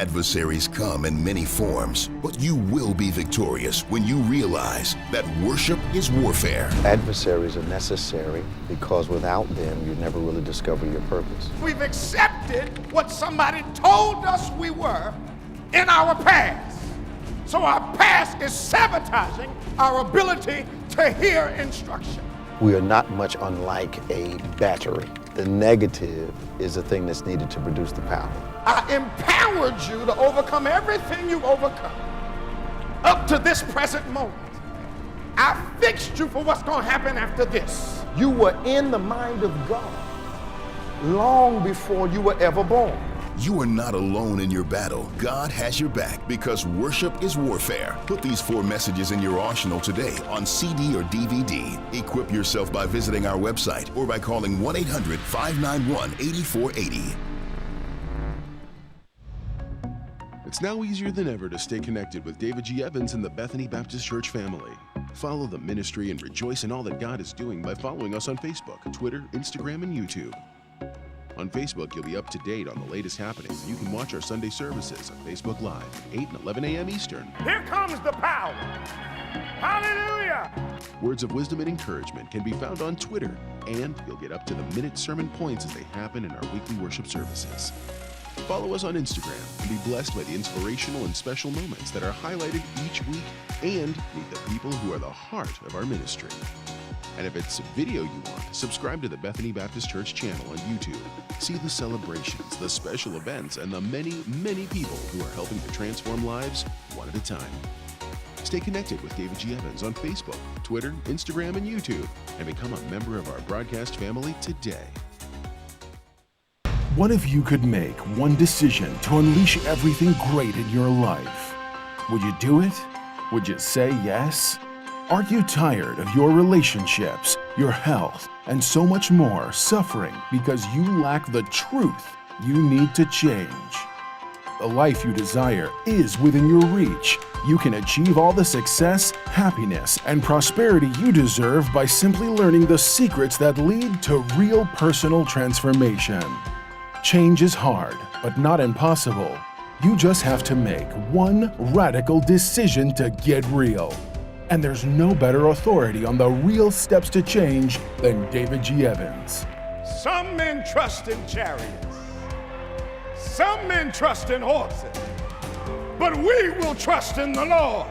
Adversaries come in many forms, but you will be victorious when you realize that worship is warfare. Adversaries are necessary because without them, you never really discover your purpose. We've accepted what somebody told us we were in our past. So our past is sabotaging our ability to hear instruction. We are not much unlike a battery. The negative is the thing that's needed to produce the power. I empowered you to overcome everything you've overcome up to this present moment. I fixed you for what's going to happen after this. You were in the mind of God long before you were ever born. You are not alone in your battle. God has your back because worship is warfare. Put these 4 messages in your arsenal today on CD or DVD. Equip yourself by visiting our website or by calling 1-800-591-8480. It's now easier than ever to stay connected with David G. Evans and the Bethany Baptist Church family. Follow the ministry and rejoice in all that God is doing by following us on Facebook, Twitter, Instagram, and YouTube. On Facebook, you'll be up to date on the latest happenings. You can watch our Sunday services on Facebook Live, 8 and 11 a.m. Eastern. Here comes the power. Hallelujah. Words of wisdom and encouragement can be found on Twitter, and you'll get up to the minute sermon points as they happen in our weekly worship services. Follow us on Instagram and be blessed by the inspirational and special moments that are highlighted each week, and meet the people who are the heart of our ministry. And if it's video you want, subscribe to the Bethany Baptist Church channel on YouTube. See the celebrations, the special events, and the many, many people who are helping to transform lives one at a time. Stay connected with David G. Evans on Facebook, Twitter, Instagram, and YouTube, and become a member of our broadcast family today. What if you could make one decision to unleash everything great in your life? Would you do it? Would you say yes? Aren't you tired of your relationships, your health, and so much more suffering because you lack the truth you need to change? The life you desire is within your reach. You can achieve all the success, happiness, and prosperity you deserve by simply learning the secrets that lead to real personal transformation. Change is hard, but not impossible. You just have to make one radical decision to get real. And there's no better authority on the real steps to change than David G. Evans. Some men trust in chariots. Some men trust in horses. But we will trust in the Lord.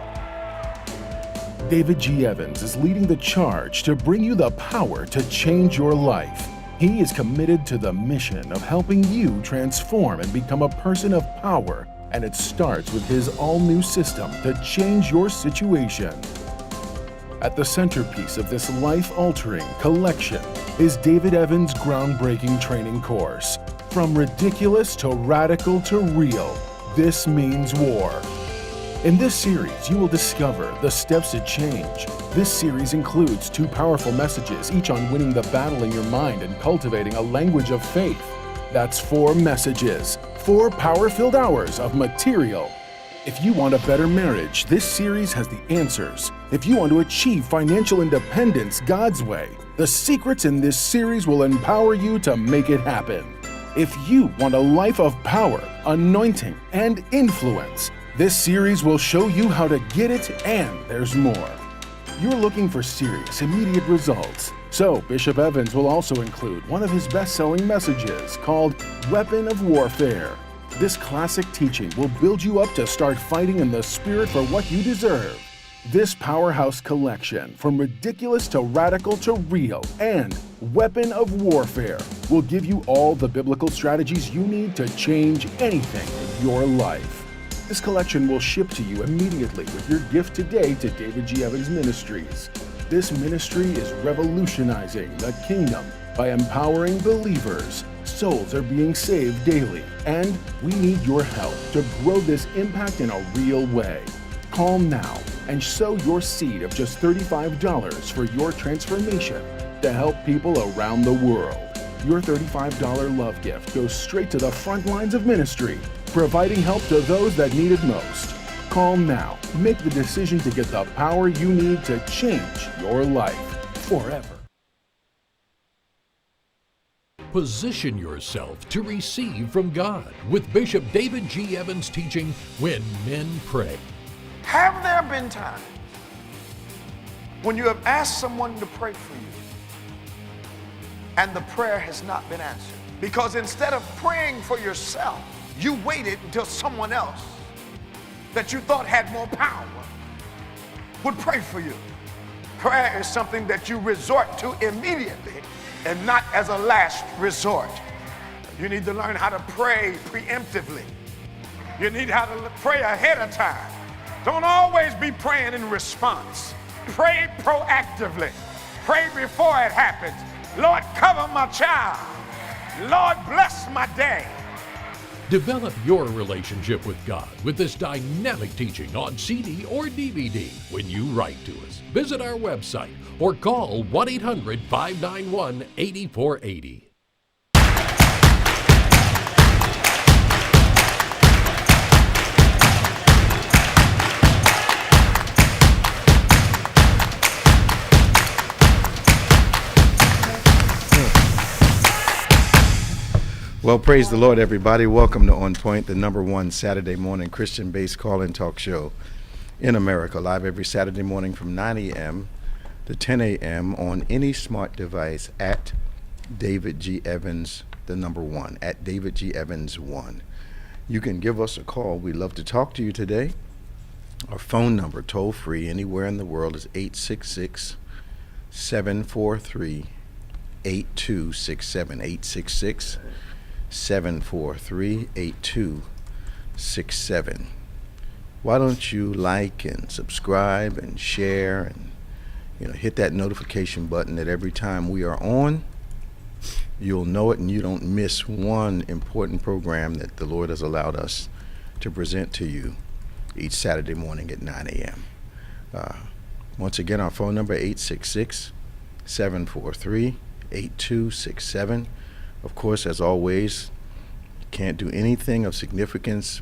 David G. Evans is leading the charge to bring you the power to change your life. He is committed to the mission of helping you transform and become a person of power, and it starts with his all-new system to change your situation. At the centerpiece of this life-altering collection is David Evans' groundbreaking training course. From ridiculous to radical to real, this means war. In this series, you will discover the steps to change. This series includes 2 powerful messages, each on winning the battle in your mind and cultivating a language of faith. That's 4 messages, 4 power-filled hours of material. If you want a better marriage, this series has the answers. If you want to achieve financial independence God's way, the secrets in this series will empower you to make it happen. If you want a life of power, anointing, and influence, this series will show you how to get it, and there's more. You're looking for serious, immediate results. So Bishop Evans will also include one of his best-selling messages called Weapon of Warfare. This classic teaching will build you up to start fighting in the spirit for what you deserve. This powerhouse collection, from ridiculous to radical to real, and Weapon of Warfare, will give you all the biblical strategies you need to change anything in your life. This collection will ship to you immediately with your gift today to David G. Evans Ministries. This ministry is revolutionizing the kingdom by empowering believers. Souls are being saved daily, and we need your help to grow this impact in a real way. Call now and sow your seed of just $35 for your transformation to help people around the world. Your $35 love gift goes straight to the front lines of ministry, providing help to those that need it most. Call now. Make the decision to get the power you need to change your life forever. Position yourself to receive from God with Bishop David G. Evans teaching When Men Pray. Have there been times when you have asked someone to pray for you and the prayer has not been answered? Because instead of praying for yourself, you waited until someone else that you thought had more power would pray for you. Prayer is something that you resort to immediately and not as a last resort. You need to learn how to pray preemptively. You need how to pray ahead of time. Don't always be praying in response. Pray proactively. Pray before it happens. Lord, cover my child. Lord, bless my day. Develop your relationship with God with this dynamic teaching on CD or DVD when you write to us. Visit our website or call 1-800-591-8480. Well, praise the Lord, everybody. Welcome to On Point, the #1 Saturday morning Christian-based call-in talk show in America, live every Saturday morning from 9 a.m. to 10 a.m. on any smart device at David G. Evans, the #1, at David G. Evans 1. You can give us a call. We'd love to talk to you today. Our phone number, toll free, anywhere in the world, is 866-743-8267, 866-743-8267. Why don't you like and subscribe and share and hit that notification button that every time we are on, you'll know it and you don't miss one important program that the Lord has allowed us to present to you each Saturday morning at 9 a.m. Once again, our phone number, 866-743-8267. Of course, as always, you can't do anything of significance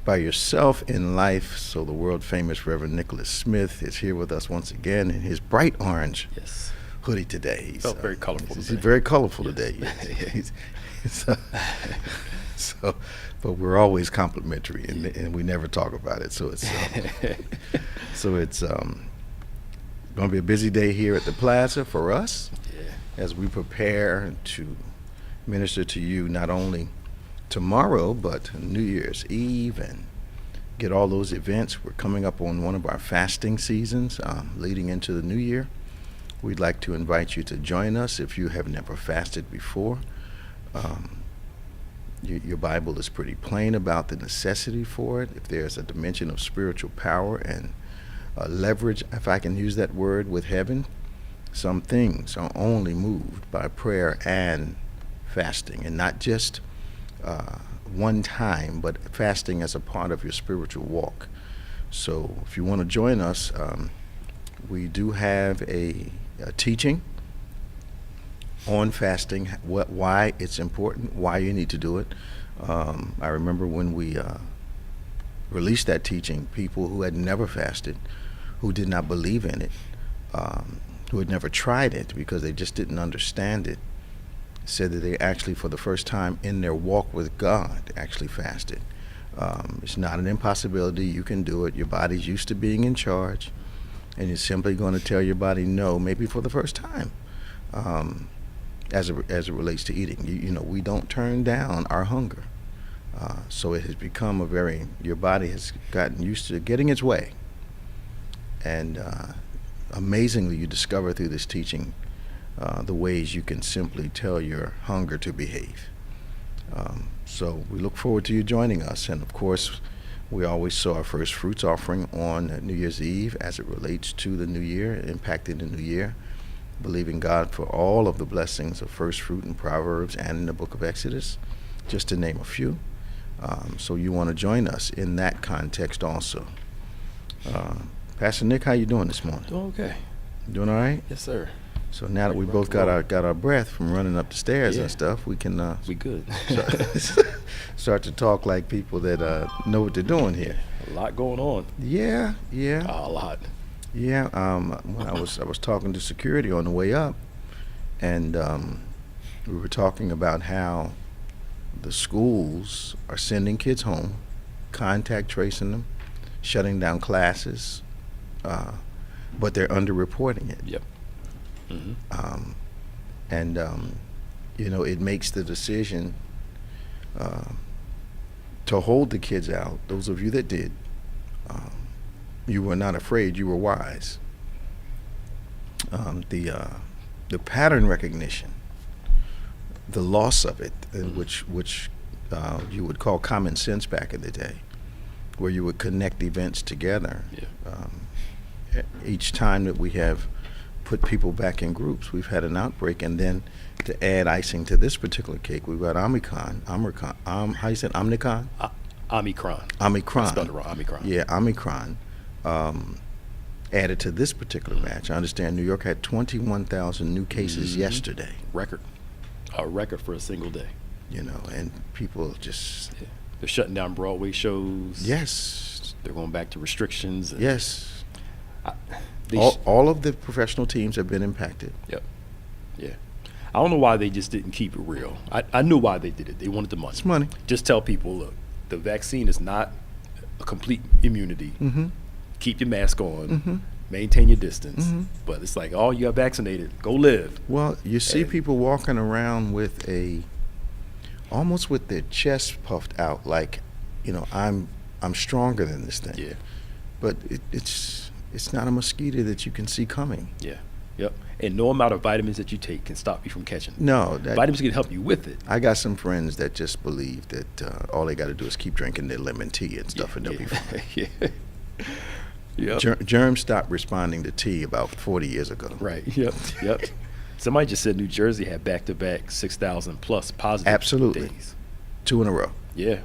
by yourself in life, so the world-famous Reverend Nicholas Smith is here with us once again in his bright orange hoodie today. He's felt very colorful He's today. very colorful today. But we're always complimentary, and we never talk about it. So it's going to be a busy day here at the Plaza for us as we prepare to minister to you not only tomorrow but New Year's Eve and get all those events. We're coming up on one of our fasting seasons leading into the new year. We'd like to invite you to join us if you have never fasted before. Your Bible is pretty plain about the necessity for it. If there's a dimension of spiritual power and leverage, if I can use that word, with heaven, some things are only moved by prayer and fasting, and not just one time, but fasting as a part of your spiritual walk. So if you want to join us, we do have a teaching on fasting, why it's important, why you need to do it. I remember when we released that teaching, people who had never fasted, who did not believe in it, who had never tried it because they just didn't understand it, said that they actually, for the first time in their walk with God, actually fasted. It's not an impossibility. You can do it. Your body's used to being in charge, and you're simply going to tell your body no, maybe for the first time, as it relates to eating. We don't turn down our hunger. So it has become your body has gotten used to getting its way. And amazingly, you discover through this teaching the ways you can simply tell your hunger to behave. So we look forward to you joining us. And of course, we always saw our first fruits offering on New Year's Eve as it relates to the new year, impacting the new year, believing God for all of the blessings of first fruit in Proverbs and in the book of Exodus, just to name a few. So you want to join us in that context also. Pastor Nick, how you doing this morning? Doing okay. Doing all right? Yes, sir. So now that we both got our breath from running up the stairs and stuff, we can we good. start to talk like people that know what they're doing here. A lot going on. Yeah. A lot. Yeah. When I was talking to security on the way up, and We were talking about how the schools are sending kids home, contact tracing them, shutting down classes, but they're underreporting it. Yep. And it makes the decision to hold the kids out. Those of you that did, you were not afraid, you were wise. The pattern recognition, the loss of it, which you would call common sense back in the day, where you would connect events together. Yeah. Each time that we have put people back in groups, we've had an outbreak, and then to add icing to this particular cake, we've got Omicron. How you said Omicron? Omicron. Omicron. I spelled it wrong. Omicron. Yeah, Omicron. Added to this particular match. I understand New York had 21,000 new cases yesterday. Record. A record for a single day. And people just... Yeah. They're shutting down Broadway shows. Yes. They're going back to restrictions. And Yes. All of the professional teams have been impacted. Yep. Yeah. I don't know why they just didn't keep it real. I knew why they did it. They wanted the money. It's money. Just tell people, look, the vaccine is not a complete immunity. Keep your mask on. Maintain your distance. But it's like, oh, you got vaccinated. Go live. Well, you see people walking around with almost with their chest puffed out, like, I'm stronger than this thing. Yeah. But it's not a mosquito that you can see coming. Yeah. Yep. And no amount of vitamins that you take can stop you from catching it. No. Vitamins can help you with it. I got some friends that just believe that all they got to do is keep drinking their lemon tea and stuff, and they'll be fine. Yeah. Yep. Germs stopped responding to tea about 40 years ago. Right. Yep. Yep. Somebody just said New Jersey had back-to-back 6,000 plus positive Absolutely. days. 2 in a row. Yeah.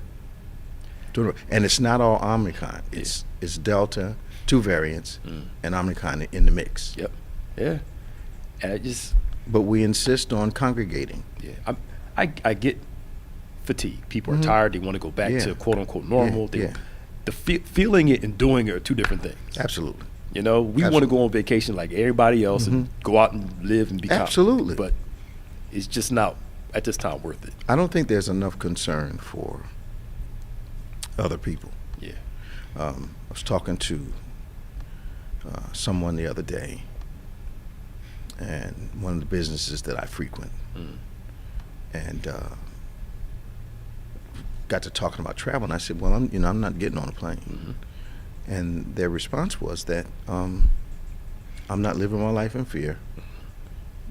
2 in a row. And it's not all Omicron. It's Delta, 2 variants, and Omicron in the mix. Yep. Yeah. And But we insist on congregating. Yeah. I get fatigue. People are tired. They want to go back to quote-unquote normal. The feeling it and doing it are two different things. Absolutely. We want to go on vacation like everybody else and go out and live and be Absolutely. But it's just not, at this time, worth it. I don't think there's enough concern for other people. Yeah. I was talking to someone the other day, and one of the businesses that I frequent, and got to talking about travel, and I said, well, I'm not getting on a plane. And their response was that I'm not living my life in fear.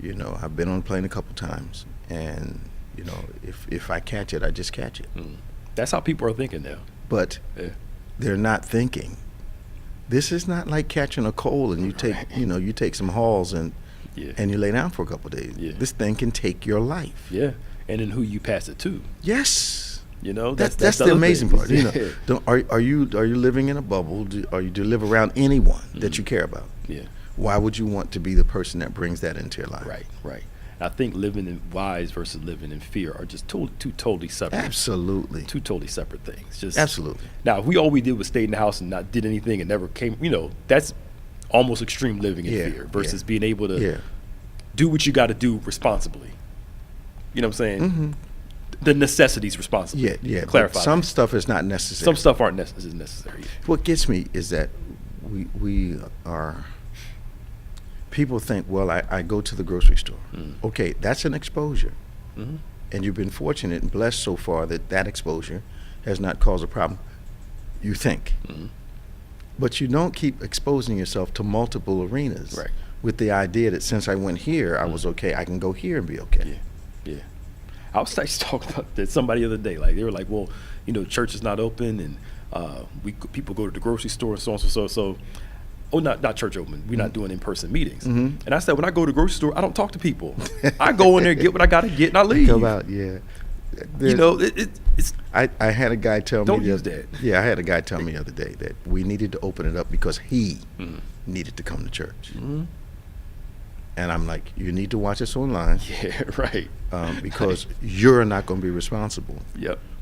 I've been on a plane a couple times, and if I catch it, I just catch it. That's how people are thinking now. But they're not thinking. This is not like catching a cold and you take you take some Halls and you lay down for a couple of days. Yeah. This thing can take your life. Yeah, and then who you pass it to. Yes. That's the amazing part. Yeah. Are you living in a bubble? Do you live around anyone that you care about? Yeah. Why would you want to be the person that brings that into your life? Right. I think living in wise versus living in fear are just two totally separate. Absolutely. Two totally separate things. Absolutely. Now, if all we did was stay in the house and not did anything and never came, that's almost extreme living in fear versus being able to do what you got to do responsibly. You know what I'm saying? The necessities responsibly. Yeah. Clarify. Some stuff is not necessary. Some stuff aren't necessary. What gets me is that we are. People think, well, I go to the grocery store. Okay, that's an exposure. And you've been fortunate and blessed so far that exposure has not caused a problem, you think. But you don't keep exposing yourself to multiple arenas with the idea that since I went here, I was okay, I can go here and be okay. Yeah. I was actually talking about that somebody the other day. Like, they were like, well, church is not open and people go to the grocery store and so on, so. Oh, not church open. We're not doing in-person meetings. And I said, when I go to the grocery store, I don't talk to people. I go in there, get what I got to get, and I leave. Go out, yeah. It's. I had a guy tell me. Don't use that. Yeah, I had a guy tell me the other day that we needed to open it up because he needed to come to church. And I'm like, you need to watch us online. Yeah, right. Because you're not going to be responsible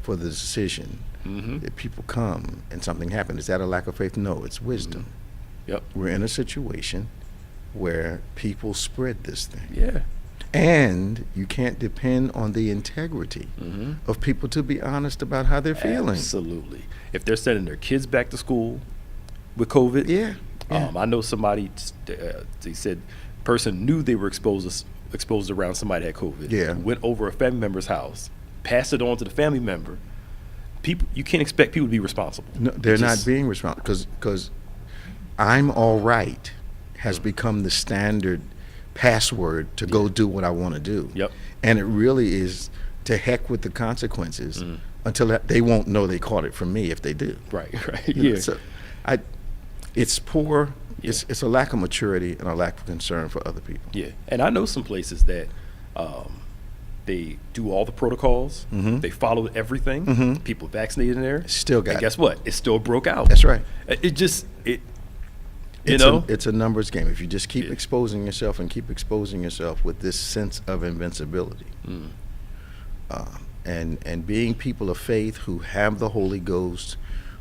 for the decision. If people come and something happens, is that a lack of faith? No, it's wisdom. Yep. We're in a situation where people spread this thing. Yeah. And you can't depend on the integrity of people to be honest about how they're feeling. Absolutely. If they're sending their kids back to school with COVID, I know somebody, they said, person knew they were exposed around somebody that had COVID. Yeah. Went over a family member's house, passed it on to the family member. People, you can't expect people to be responsible. No, they're not being responsible because I'm all right has become the standard password to go do what I want to do. Yep. And it really is to heck with the consequences until they won't know they caught it from me if they do. Right. You know, so it's poor. Yeah. It's a lack of maturity and a lack of concern for other people. Yeah, and I know some places that they do all the protocols. They follow everything. People vaccinated in there. Still got and it. Guess what? It still broke out. That's right. It's a numbers game. If you just keep exposing yourself and keep exposing yourself with this sense of invincibility, and being people of faith who have the Holy Ghost,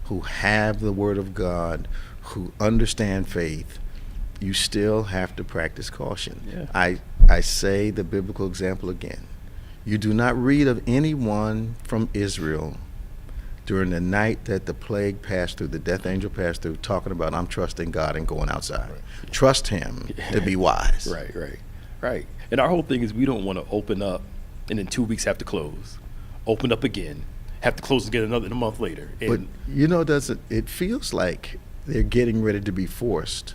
who have the Word of God, who understand faith, you still have to practice caution. Yeah. I say the biblical example again. You do not read of anyone from Israel during the night that the plague passed through, the death angel passed through, talking about, I'm trusting God and going outside. Right. Trust him to be wise. Right. And our whole thing is we don't want to open up and in 2 weeks have to close, open up again, have to close again a month later. And but it feels like they're getting ready to be forced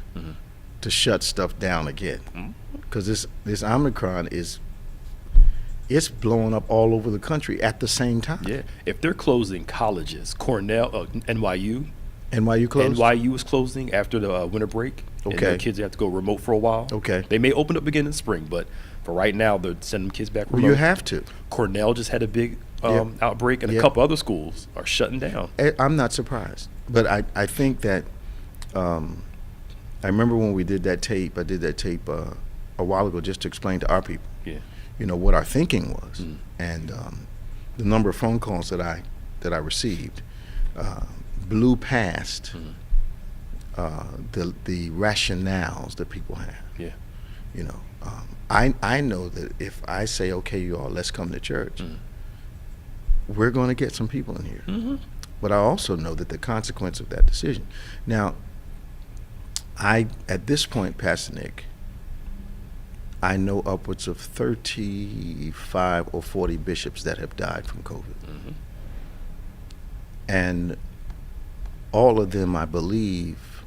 to shut stuff down again. Because this Omicron it's blowing up all over the country at the same time. Yeah. If they're closing colleges, Cornell, NYU closed? NYU is closing after the winter break. Okay. And their kids have to go remote for a while. Okay. They may open up again in spring, but for right now, they're sending kids back remote. Well, you have to. Cornell just had a big outbreak, and a couple other schools are shutting down. I'm not surprised. But I think that I remember when we did that tape, I did that tape a while ago just to explain to our people. Yeah. What our thinking was, and the number of phone calls that I received blew past the rationales that people have. Yeah. I know that if I say, okay, you all, let's come to church, we're going to get some people in here. But I also know that the consequence of that decision. Now, at this point, Pastor Nick, I know upwards of 35 or 40 bishops that have died from COVID. And all of them, I believe,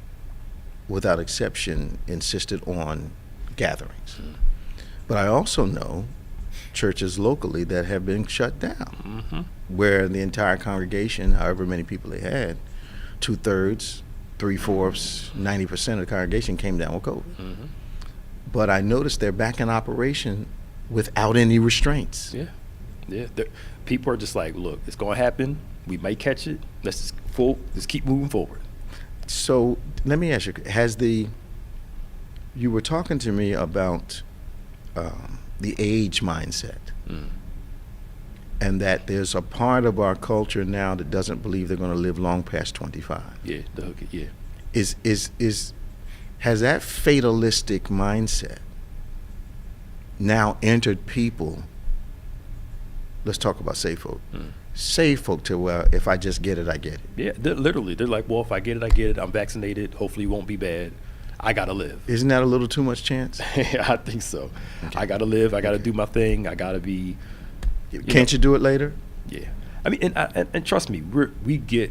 without exception, insisted on gatherings. But I also know churches locally that have been shut down, where the entire congregation, however many people they had, 2/3, 3/4, 90% of the congregation came down with COVID. But I noticed they're back in operation without any restraints. Yeah. People are just like, look, it's going to happen. We might catch it. Let's just keep moving forward. So let me ask you, you were talking to me about the age mindset, and that there's a part of our culture now that doesn't believe they're going to live long past 25. Yeah, yeah. Has that fatalistic mindset now entered people? Let's talk about saved folk. Saved folk to, well, if I just get it, I get it. Yeah, they're like, well, if I get it, I get it. I'm vaccinated. Hopefully it won't be bad. I got to live. Isn't that a little too much chance? Yeah, I think so. Okay. I got to live. I got to do my thing. I got to be. Can't you do it later? Yeah. I mean, and trust me, we get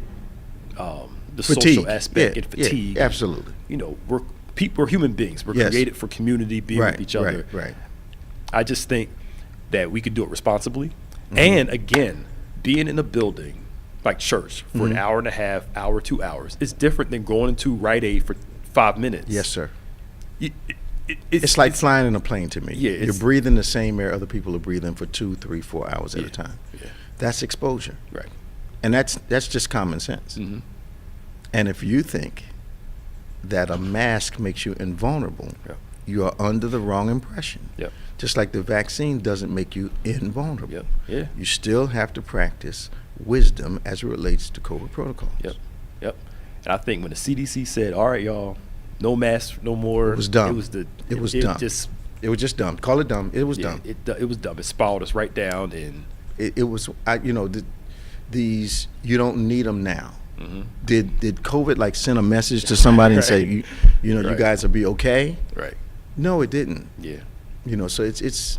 the fatigue. Social aspect and fatigue. Yeah, absolutely. We're human beings. We're created for community, being with each other. Right. I just think that we could do it responsibly. And again, being in a building like church for an hour and a half, 2 hours, it's different than going into Rite Aid for 5 minutes. Yes, sir. It's like flying in a plane to me. Yeah, you're breathing the same air other people are breathing for 2, 3, 4 hours at a time. Yeah. That's exposure. Right. And that's just common sense. And if you think that a mask makes you invulnerable, you are under the wrong impression. Just like the vaccine doesn't make you invulnerable. You still have to practice wisdom as it relates to COVID protocols. Yep. And I think when the CDC said, all right, y'all, no masks, no more. It was dumb. It was dumb. It was just dumb. Call it dumb. It was dumb. It was dumb. It spiraled us right down, and It was, these, you don't need them now. Mm-hmm. Did COVID like send a message to somebody and say, Right. you Right. guys will be okay? right. No, it didn't. Yeah. So it's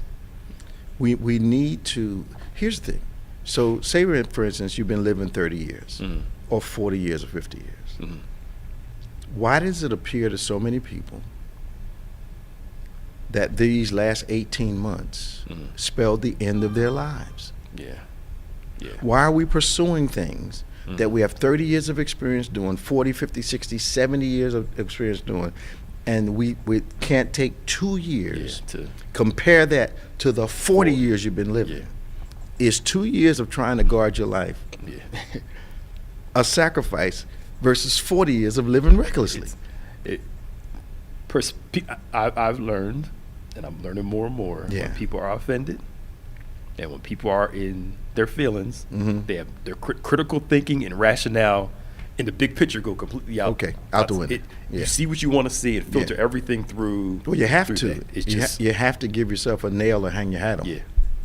we need to. Here's the thing. So say, for instance, you've been living 30 years, Mhm. or 40 years, or 50 years. Mhm. Why does it appear to so many people that these last 18 months Mhm. spelled the end of their lives? Yeah. Yeah. Why are we pursuing things Mhm. that we have 30 years of experience doing, 40, 50, 60, 70 years of experience doing, and we can't take 2 years, to compare that to the 40 years you've been living? Yeah. Is 2 years of trying to guard your life yeah. a sacrifice versus 40 years of living recklessly? I've learned, and I'm learning more and more, Yeah. when people are offended and when people are in their feelings, Mhm. they have their critical thinking and rationale in the big picture go completely out. Okay, out the window. You Yeah. see what you want to see and filter Yeah. everything through. Well, you have through to. that. It's You just you have to give yourself a nail to hang your hat on. yeah,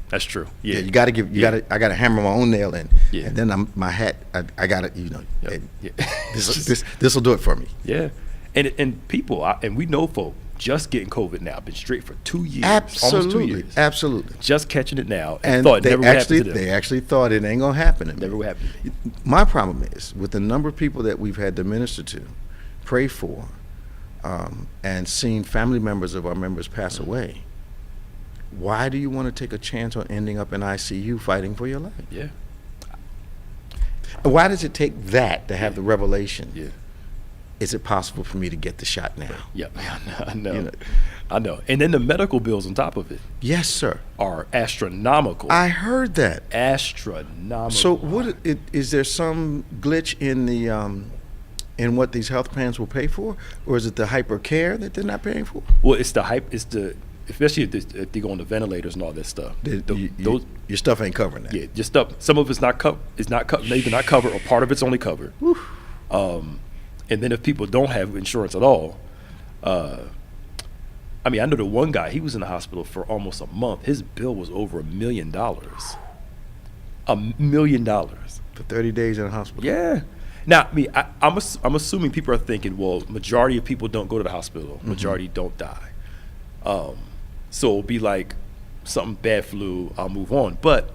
that's true. Yeah, Yeah, you got to give. You Yeah. got to. I got to hammer my own nail in, Yeah. and then my hat. I got to. Yep. Yeah. This will do it for me. Yeah, and people and we know folk just getting COVID now. Been straight for 2 years, almost 2 Absolutely, years. absolutely. Just catching it now, and And thought it they never would happen actually to them. they actually thought it ain't gonna happen to me. Never would happen to me. My problem is with the number of people that we've had to minister to, pray for, and seen family members of our members pass away. Why do you want to take a chance on ending up in ICU fighting for your life? Yeah, Why does it take that to have the revelation? yeah. Is it possible for me to get the shot now? Yep, I know. You know. I know. And then the medical bills on top of it Yes, sir. are astronomical. I heard that. Astronomical. So is there some glitch in the in what these health plans will pay for, or is it the hypercare that they're not paying for? Well, it's the hype. It's the especially if they go on the ventilators and all that stuff. Those, Your stuff ain't covering that. yeah, just stuff. Some of it's not covered. It's not maybe not covered, or part of it's only covered. And then if people don't have insurance at all, I mean, I know the one guy. He was in the hospital for almost a month. His bill was over $1 million. $1 million. For 30 days in the hospital. Yeah. Now, I mean, I'm assuming people are thinking, well, majority of people don't go to the hospital. Majority don't die. So it'll be like something bad flu, I'll move on. But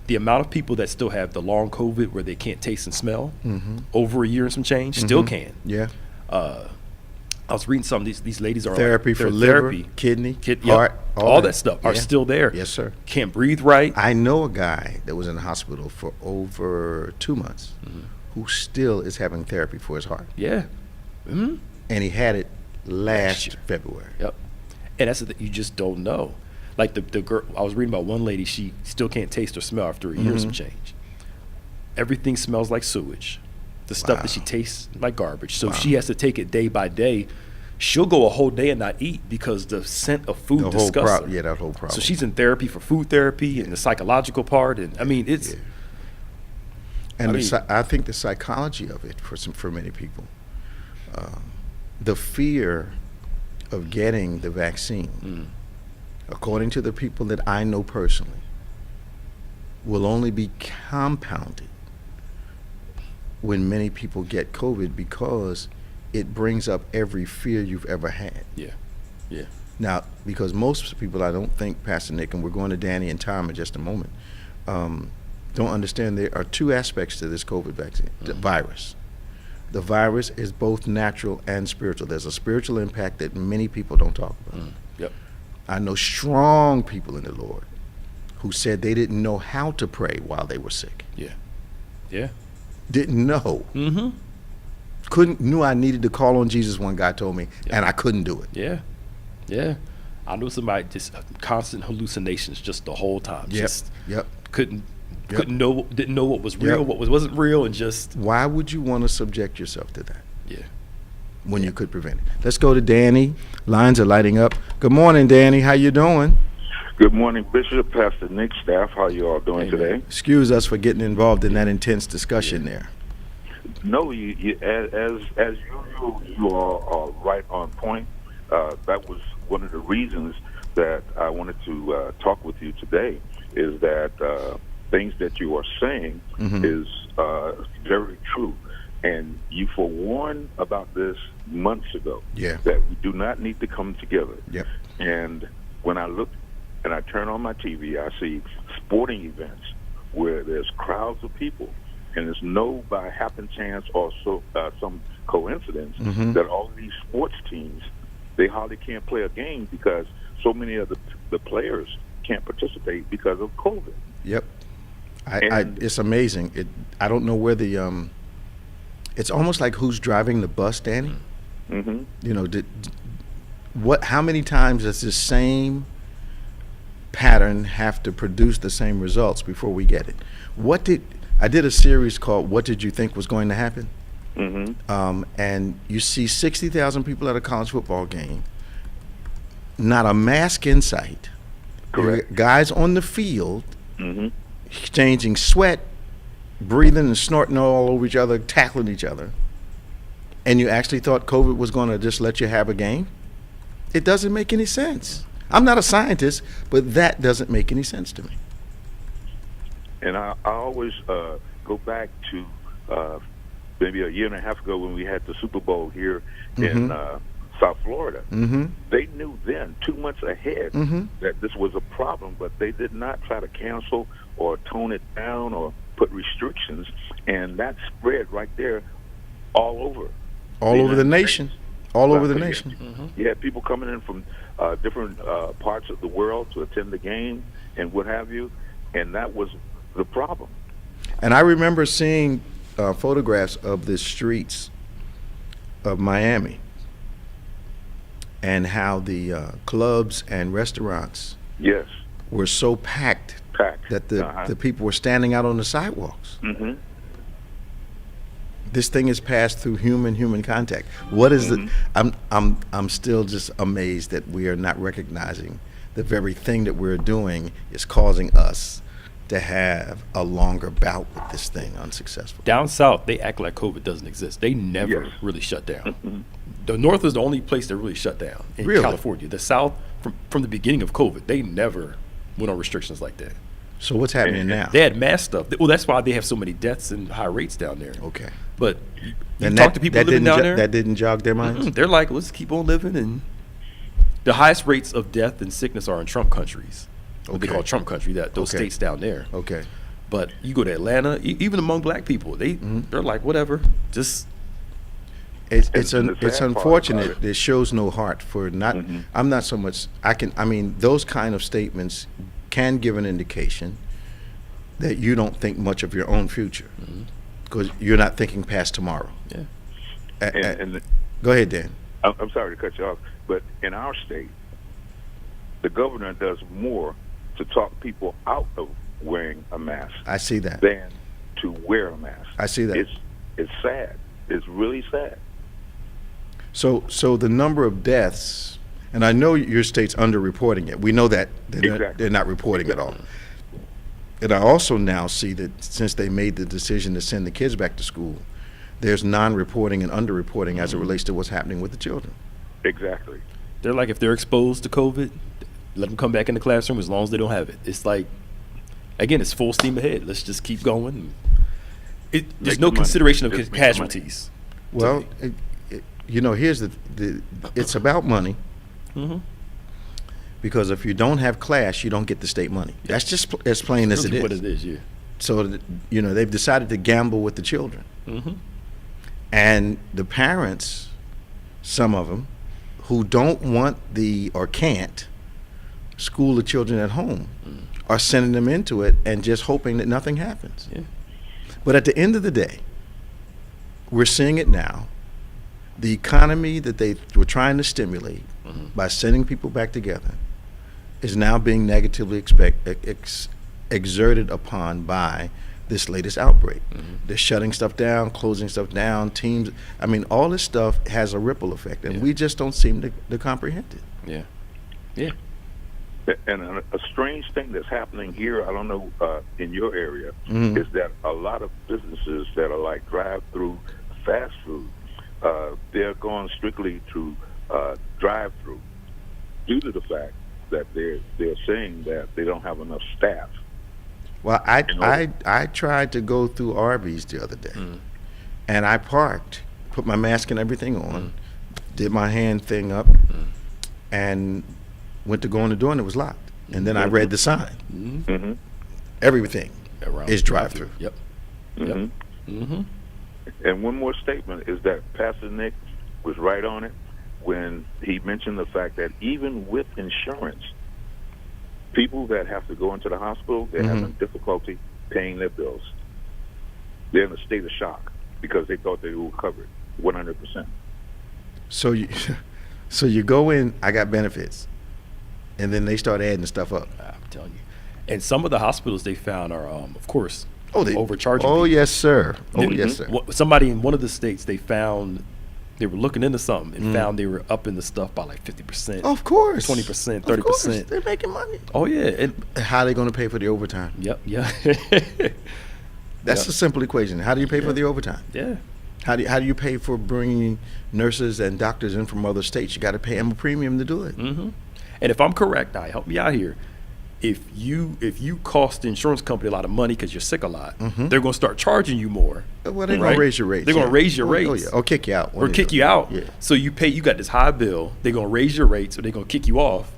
the amount of people that still have the long COVID where they can't taste and smell, over a year and some change, still can. Yeah. I was reading some of these ladies are Therapy for liver, kidney, heart, all that stuff are Yeah. still there. Yes, sir. Can't breathe right. I know a guy that was in the hospital for over 2 months who still is having therapy for his heart. Yeah. And he had it last year. February. Yep. And that's the thing, you just don't know. Like the girl, I was reading about one lady, she still can't taste or smell after a year and some change. Everything smells like sewage. The stuff that she tastes like garbage. So if she has to take it day by day, she'll go a whole day and not eat because the scent of food disgusts her. Yeah, that whole problem. So she's in therapy for food therapy and the psychological part. And I mean, it's. Yeah. And I I think the psychology of it for many people, the fear of getting the vaccine, according to the people that I know personally, will only be compounded when many people get COVID because it brings up every fear you've ever had. Yeah. Yeah. Now, because most people, I don't think, Pastor Nick, and we're going to Danny and Tom in just a moment, don't understand there are two aspects to this COVID vaccine, the virus. The virus is both natural and spiritual. There's a spiritual impact that many people don't talk about. Yep. I know strong people in the Lord who said they didn't know how to pray while they were sick. Yeah. Yeah. Didn't know. Knew I needed to call on Jesus, one guy told me, and I couldn't do it. Yeah. Yeah. I knew somebody just constant hallucinations just the whole time. Just didn't know what was real, what wasn't real, and just. Why would you want to subject yourself to that? Yeah. When you could prevent it. Let's go to Danny. Lines are lighting up. Good morning, Danny. How you doing? Good morning, Bishop, Pastor Nick, staff. How you all doing today? Excuse us for getting involved in that intense discussion there. No, you as usual, you are right on point. That was one of the reasons that I wanted to talk with you today is that things that you are saying is very true. And you forewarned about this months ago, that we do not need to come together. Yep. And when I look and I turn on my TV, I see sporting events where there's crowds of people, and it's no by happen chance or some coincidence that all of these sports teams, they hardly can't play a game because so many of the players can't participate because of COVID. Yep. It's amazing. I don't know where the it's almost like who's driving the bus, Danny. You know, how many times does this same pattern have to produce the same results before we get it? I did a series called "What Did You Think Was Going to Happen?" And you see 60,000 people at a college football game, not a mask in sight. Correct. Guys on the field exchanging sweat, breathing and snorting all over each other, tackling each other. And you actually thought COVID was going to just let you have a game? It doesn't make any sense. I'm not a scientist, but that doesn't make any sense to me. And I always go back to maybe a year and a half ago when we had the Super Bowl here in South Florida. They knew then, 2 months ahead, that this was a problem, but they did not try to cancel or tone it down or put restrictions, and that spread right there all over. All over the nation. All over the nation. You had people coming in from different parts of the world to attend the game and what have you, and that was the problem. And I remember seeing photographs of the streets of Miami and how the clubs and restaurants were so packed that the people were standing out on the sidewalks. This thing is passed through human contact. What is the? I'm still just amazed that we are not recognizing the very thing that we're doing is causing us to have a longer bout with this thing unsuccessful. Down south, they act like COVID doesn't exist. They never really shut down. The north is the only place that really shut down in California. The south, from the beginning of COVID, they never went on restrictions like that. So what's happening now? They had mass stuff. Well, that's why they have so many deaths and high rates down there. Okay. But you talk to people living down there. That didn't jog their minds? They're like, let's keep on living. And the highest rates of death and sickness are in Trump countries. What they call Trump country, those states down there. Okay. But you go to Atlanta, even among black people, they're like, whatever, just. It's unfortunate. It shows no heart for not. I'm not so much. I mean, those kind of statements can give an indication that you don't think much of your own future because you're not thinking past tomorrow. Go ahead, Dan. I'm sorry to cut you off, but in our state, the governor does more to talk people out of wearing a mask. I see that. Than to wear a mask. I see that. It's sad. It's really sad. So the number of deaths, and I know your state's underreporting it. We know that they're not reporting at all. And I also now see that since they made the decision to send the kids back to school, there's non-reporting and underreporting as it relates to what's happening with the children. Exactly. They're like, if they're exposed to COVID, let them come back in the classroom as long as they don't have it. It's like, again, it's full steam ahead. Let's just keep going. There's no consideration of casualties. Well, here's it's about money. Because if you don't have class, you don't get the state money. That's just as plain as it is. What it is, yeah. So, they've decided to gamble with the children. And the parents, some of them, who don't want or can't school the children at home, are sending them into it and just hoping that nothing happens. Yeah. But at the end of the day, we're seeing it now. The economy that they were trying to stimulate by sending people back together is now being negatively exerted upon by this latest outbreak. They're shutting stuff down, closing stuff down, teams. I mean, all this stuff has a ripple effect, and we just don't seem to comprehend it. Yeah. And a strange thing that's happening here, I don't know, in your area, is that a lot of businesses that are like drive-through fast food, they're going strictly to drive-through. due to the fact that they're saying that they don't have enough staff. Well, I tried to go through Arby's the other day, and I parked, put my mask and everything on, did my hand thing up, and went to go in the door, and it was locked. And then I read the sign. Mm-hmm. Everything Around is drive-through. Yep. Mm-hmm. And one more statement is that Pastor Nick was right on it when he mentioned the fact that even with insurance, people that have to go into the hospital, they're having difficulty paying their bills. They're in a state of shock because they thought they were covered 100%. So you go in, I got benefits, and then they start adding stuff up. I'm telling you. And some of the hospitals they found are, of course, they overcharging. Oh, people. yes, sir. Oh, yes, sir. Somebody in one of the states, they found they were looking into something and found they were upping the stuff by like 50%. Of course. 20%, 30%. Of course. They're making money. Oh, yeah. And how are they going to pay for the overtime? Yep, yeah. That's a simple equation. How do you pay for the overtime? Yeah. How do you pay for bringing nurses and doctors in from other states? You got to pay them a premium to do it. Mm-hmm. And if I'm correct, now help me out here. If you cost the insurance company a lot of money because you're sick a lot, they're going to start charging you more. Well, they're going to raise your rates. They're going to raise your rates. Oh, yeah. Or kick you out. Or kick you out. Yeah. So you got this high bill. They're going to raise your rates, or they're going to kick you off.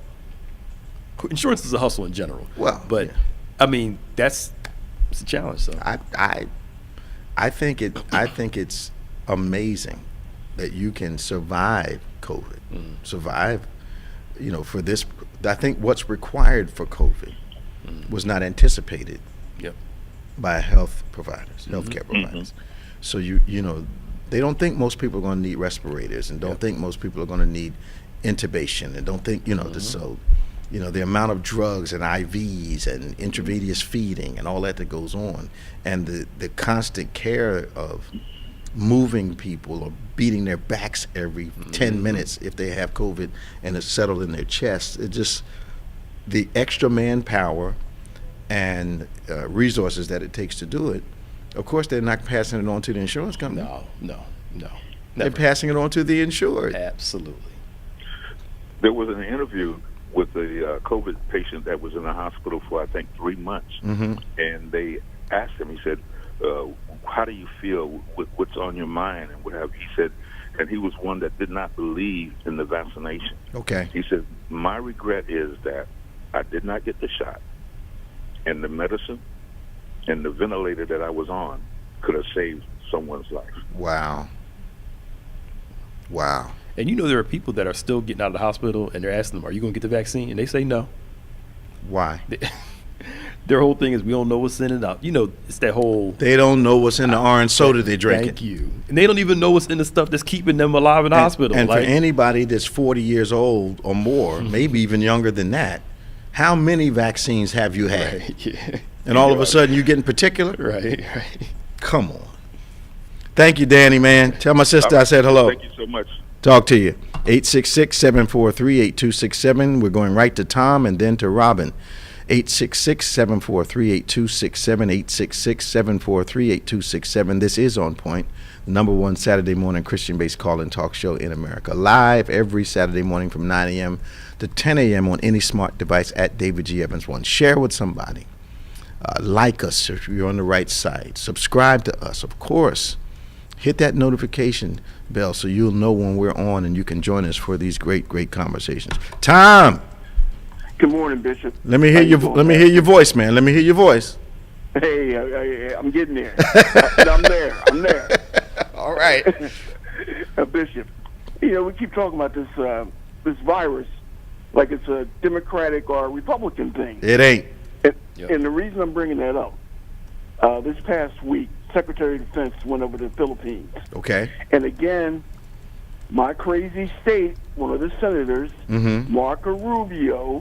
Insurance is a hustle in general. Well, but I mean, it's a challenge. So I think it's amazing that you can survive COVID, survive. For this, I think what's required for COVID was not anticipated by health providers, healthcare providers. So they don't think most people are going to need respirators, and don't think most people are going to need intubation, and don't think the amount of drugs and IVs and intravenous feeding and all that goes on, and the constant care of moving people or beating their backs every 10 minutes if they have COVID and it's settled in their chest. It just, the extra manpower and resources that it takes to do it, of course they're not passing it on to the insurance company. No. They're passing it on to the insured. Absolutely. There was an interview with the COVID patient that was in the hospital for, I think, 3 months. And they asked him, he said, how do you feel with what's on your mind and what have you? He said, and he was one that did not believe in the vaccination. Okay. He said, my regret is that I did not get the shot, and the medicine and the ventilator that I was on could have saved someone's life. Wow. And there are people that are still getting out of the hospital and they're asking them, are you going to get the vaccine? And they say no. Why? Their whole thing is we don't know what's in it out. It's that whole... They don't know what's in the orange soda they're drinking. Thank you. And they don't even know what's in the stuff that's keeping them alive in the hospital. And for anybody that's 40 years old or more, maybe even younger than that, how many vaccines have you had? Right, yeah. And all of a sudden you're getting particular? Right. Come on. Thank you, Danny, man. Tell my sister I said hello. Thank you so much. Talk to you. 866-743-8267. We're going right to Tom and then to Robin. 866-743-8267, 866-743-8267. This is On Point, the #1 Saturday morning Christian-based call-in talk show in America. Live every Saturday morning from 9 a.m. to 10 a.m. on any smart device at David G. Evans 1. Share with somebody. Like us if you're on the right side. Subscribe to us, of course. Hit that notification bell so you'll know when we're on and you can join us for these great, great conversations. Tom! Good morning, Bishop. Let me hear your voice, man. Let me hear your voice. Hey, I'm getting there. I'm there. All right. Bishop, we keep talking about this virus like it's a Democratic or a Republican thing. It ain't. And the reason I'm bringing that up, this past week, Secretary of Defense went over to the Philippines. Okay. And again, my crazy state, one of the senators, Marco Rubio,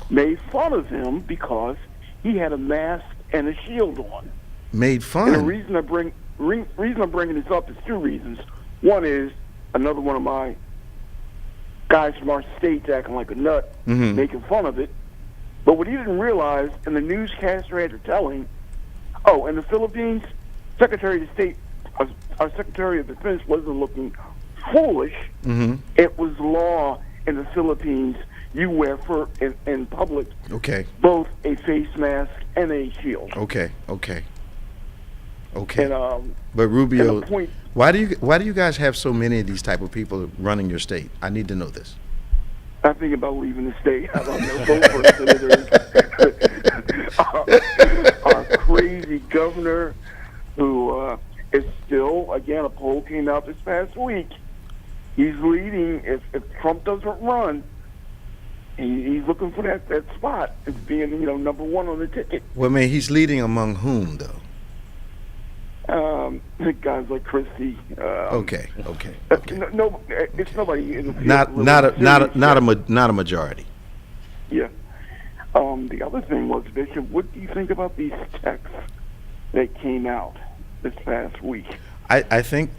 made fun of him because he had a mask and a shield on. Made fun? And the reason I'm bringing this up is two reasons. One is another one of my guys from our state's acting like a nut, making fun of it. But what he didn't realize, and the newscaster had to tell him, in the Philippines, Secretary of State, our Secretary of Defense wasn't looking foolish. It was law, in the Philippines, you wear in public Okay. both a face mask and a shield. Okay. And But Rubio, and the point, why do you guys have so many of these type of people running your state? I need to know this. I'm thinking about leaving the state. I don't know both senators. Our crazy governor, who is still, again, a poll came out this past week. He's leading. If Trump doesn't run, he's looking for that spot as being, number one on the ticket. Well, man, he's leading among whom, though? Guys like Christie. Okay. No, it's nobody in the field. Not a majority. Yeah. The other thing was, Bishop, what do you think about these texts that came out this past week? I think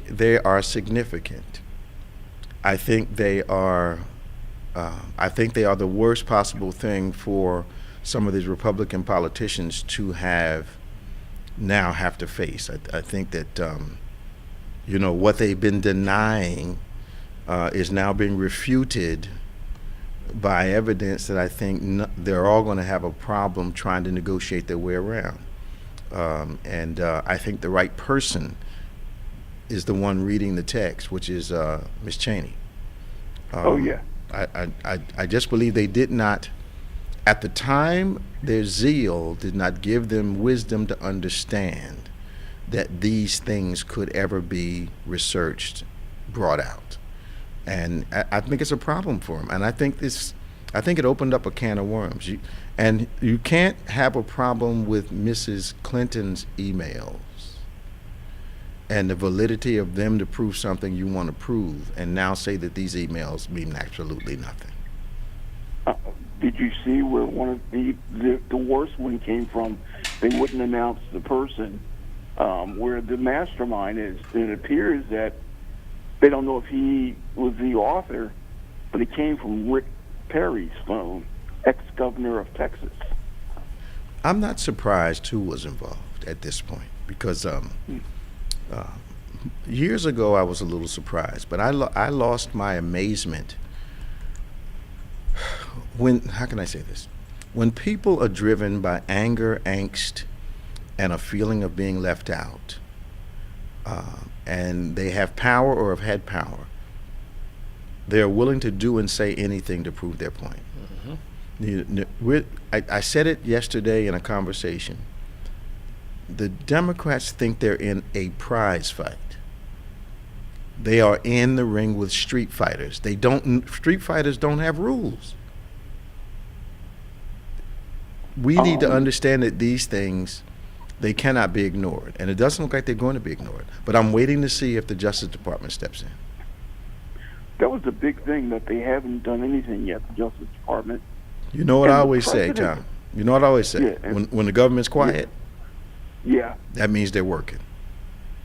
they are significant. I think they are the worst possible thing for some of these Republican politicians to have to face. I think that what they've been denying is now being refuted by evidence that I think they're all going to have a problem trying to negotiate their way around. And I think the right person is the one reading the text, which is Ms. Cheney. I just believe they did not, at the time, their zeal did not give them wisdom to understand that these things could ever be researched, brought out. And I think it's a problem for them. And I think it opened up a can of worms. You can't have a problem with Mrs. Clinton's emails and the validity of them to prove something you want to prove, and now say that these emails mean absolutely nothing. Did you see where one of the worst one came from? They wouldn't announce the person where the mastermind is. It appears that they don't know if he was the author, but it came from Rick Perry's phone, ex-governor of Texas. I'm not surprised who was involved at this point, because years ago I was a little surprised, but I lost my amazement when, how can I say this? When people are driven by anger, angst, and a feeling of being left out, and they have power or have had power, they're willing to do and say anything to prove their point. I said it yesterday in a conversation. The Democrats think they're in a prize fight. They are in the ring with street fighters. Street fighters don't have rules. We need to understand that these things, they cannot be ignored. And it doesn't look like they're going to be ignored. But I'm waiting to see if the Justice Department steps in. That was the big thing, that they haven't done anything yet, the Justice Department. You know what I always say, Tom? You know what I always say? Yeah, when the government's quiet, that means they're working.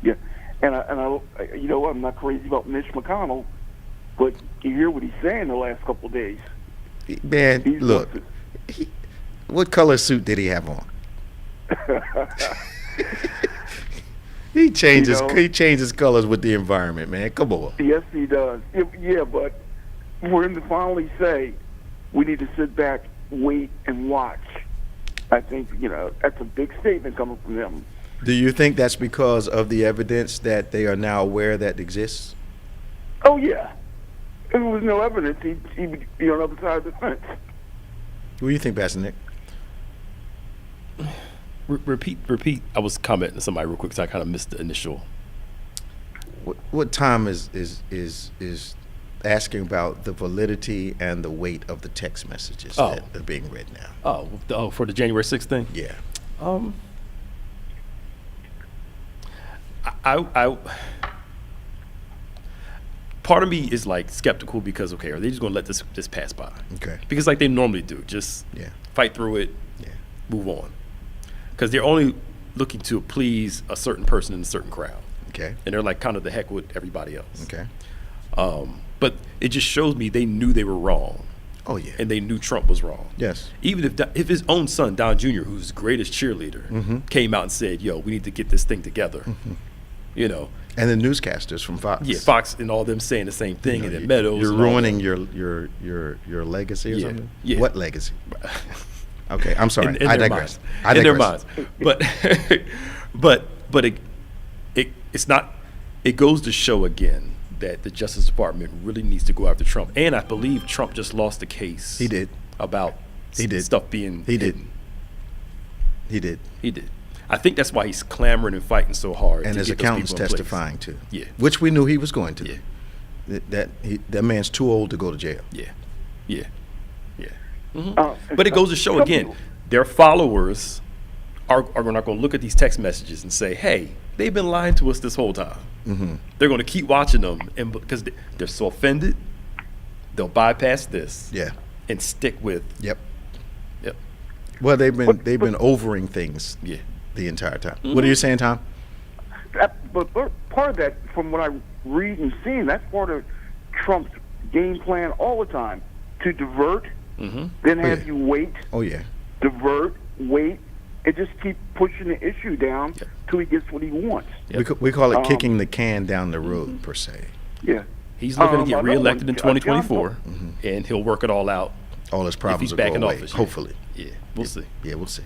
Yeah, and I I'm not crazy about Mitch McConnell, but you hear what he's saying the last couple of days. Man, look, what color suit did he have on? He changes colors with the environment, man. Come on. Yes, he does. Yeah, but for him to finally say, we need to sit back, wait, and watch, I think, that's a big statement coming from them. Do you think that's because of the evidence that they are now aware that exists? Oh, yeah. If there was no evidence, he would be on the other side of the fence. What do you think, Pastor Nick? Repeat. I was commenting to somebody real quick because I kind of missed the initial. What Tom is asking about the validity and the weight of the text messages that are being read now. Oh, for the January 6th thing? Yeah. I part of me is like skeptical because, okay, are they just going to let this pass by? Okay. Because like they normally do, just fight through it, move on. Because they're only looking to please a certain person in a certain crowd. Okay. And they're like kind of the heck with everybody else. Okay. But it just shows me they knew they were wrong. Oh, yeah. And they knew Trump was wrong. Yes. Even if his own son, Don Jr., who's his greatest cheerleader, came out and said, yo, we need to get this thing together. you know. And the newscasters from Fox. Yeah, Fox and all them saying the same thing, and then Meadows. You're and all ruining that. your legacy or Yeah, something? yeah. What legacy? Okay, I'm sorry. In I their digress. minds. In their minds. But it's not. It goes to show again that the Justice Department really needs to go after Trump. And I believe Trump just lost the case. He did. About stuff being He did. hidden. He did. He did. I think that's why he's clamoring and fighting so hard. And to his get those accountant's people in place. testifying too. Yeah. Which we knew he was going to. Yeah. That man's too old to go to jail. Yeah. Yeah. Yeah. But it goes to show again, their followers are not going to look at these text messages and say, "Hey, they've been lying to us this whole time." Mm-hmm. They're going to keep watching them, and because they're so offended, they'll bypass this. Yeah. And stick with. Yep. Yep. Well, they've been overing things. Yeah. The entire time. What are you saying, Tom? But part of that, from what I read and see, that's part of Trump's game plan all the time, to divert, then have you wait, divert, wait, and just keep pushing the issue down till he gets what he wants. We call it kicking the can down the road, per se. Yeah. He's looking to get reelected in 2024, and he'll work it all out. All his problems if will he's back go in away, office. hopefully. Yeah, we'll see. Yeah, we'll see.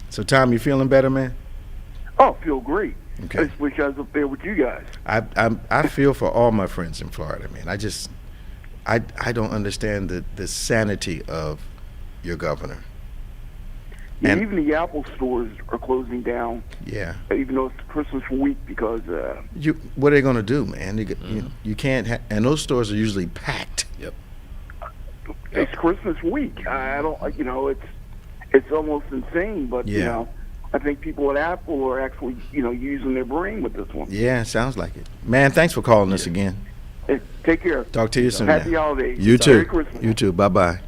So, Tom, you feeling better, man? Oh, feel great. Okay. I just wish I was up there with you guys. I feel for all my friends in Florida, man. I don't understand the sanity of your governor. Yeah, And- even the Apple stores are closing down. Yeah. Even though it's Christmas week, because What are they going to do, man? You can't and those stores are usually packed. Yep. it's Christmas week. I don't, it's almost insane. But Yeah. I think people at Apple are actually, using their brain with this one. Yeah, sounds like it. Man, thanks for calling us again. Hey, take care. Talk to you soon. Happy man. holidays. You too. Merry Christmas. You too. Bye-bye.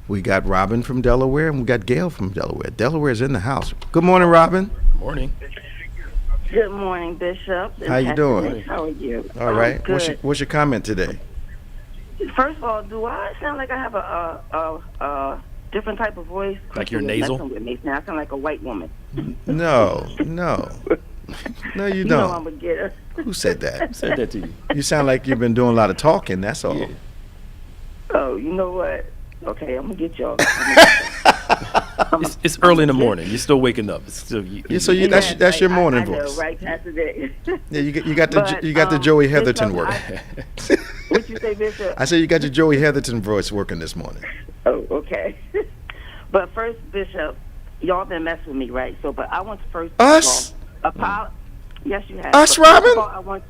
We got Robin from Delaware, and we got Gail from Delaware. Delaware's in the house. Good morning, Robin. Morning. Good morning, Bishop. and How you Pastor doing? Nick. How are you? All right. I'm good. What's your comment today? First of all, do I sound like I have a different type of voice? Like you're You're nasal? messing with me. Now I sound like a white woman. No. No, you You know I'm don't. a getter. Who said that? Said that to you. You sound like you've been doing a lot of talking, that's all. Yeah. Oh, you know what? Okay, I'm gonna get y'all. It's early in the morning. You're still waking up. It's still, Yeah, so that's your morning I know, voice. right? Pastor Nick. Yeah, you got the But, Joey Bishop, Heatherton work. What you say, Bishop? I said you got your Joey Heatherton voice working this morning. Oh, okay. But first, Bishop, y'all been messing with me, right? So, but I want to first Us? Yes, you have. Us, But first of Robin? all,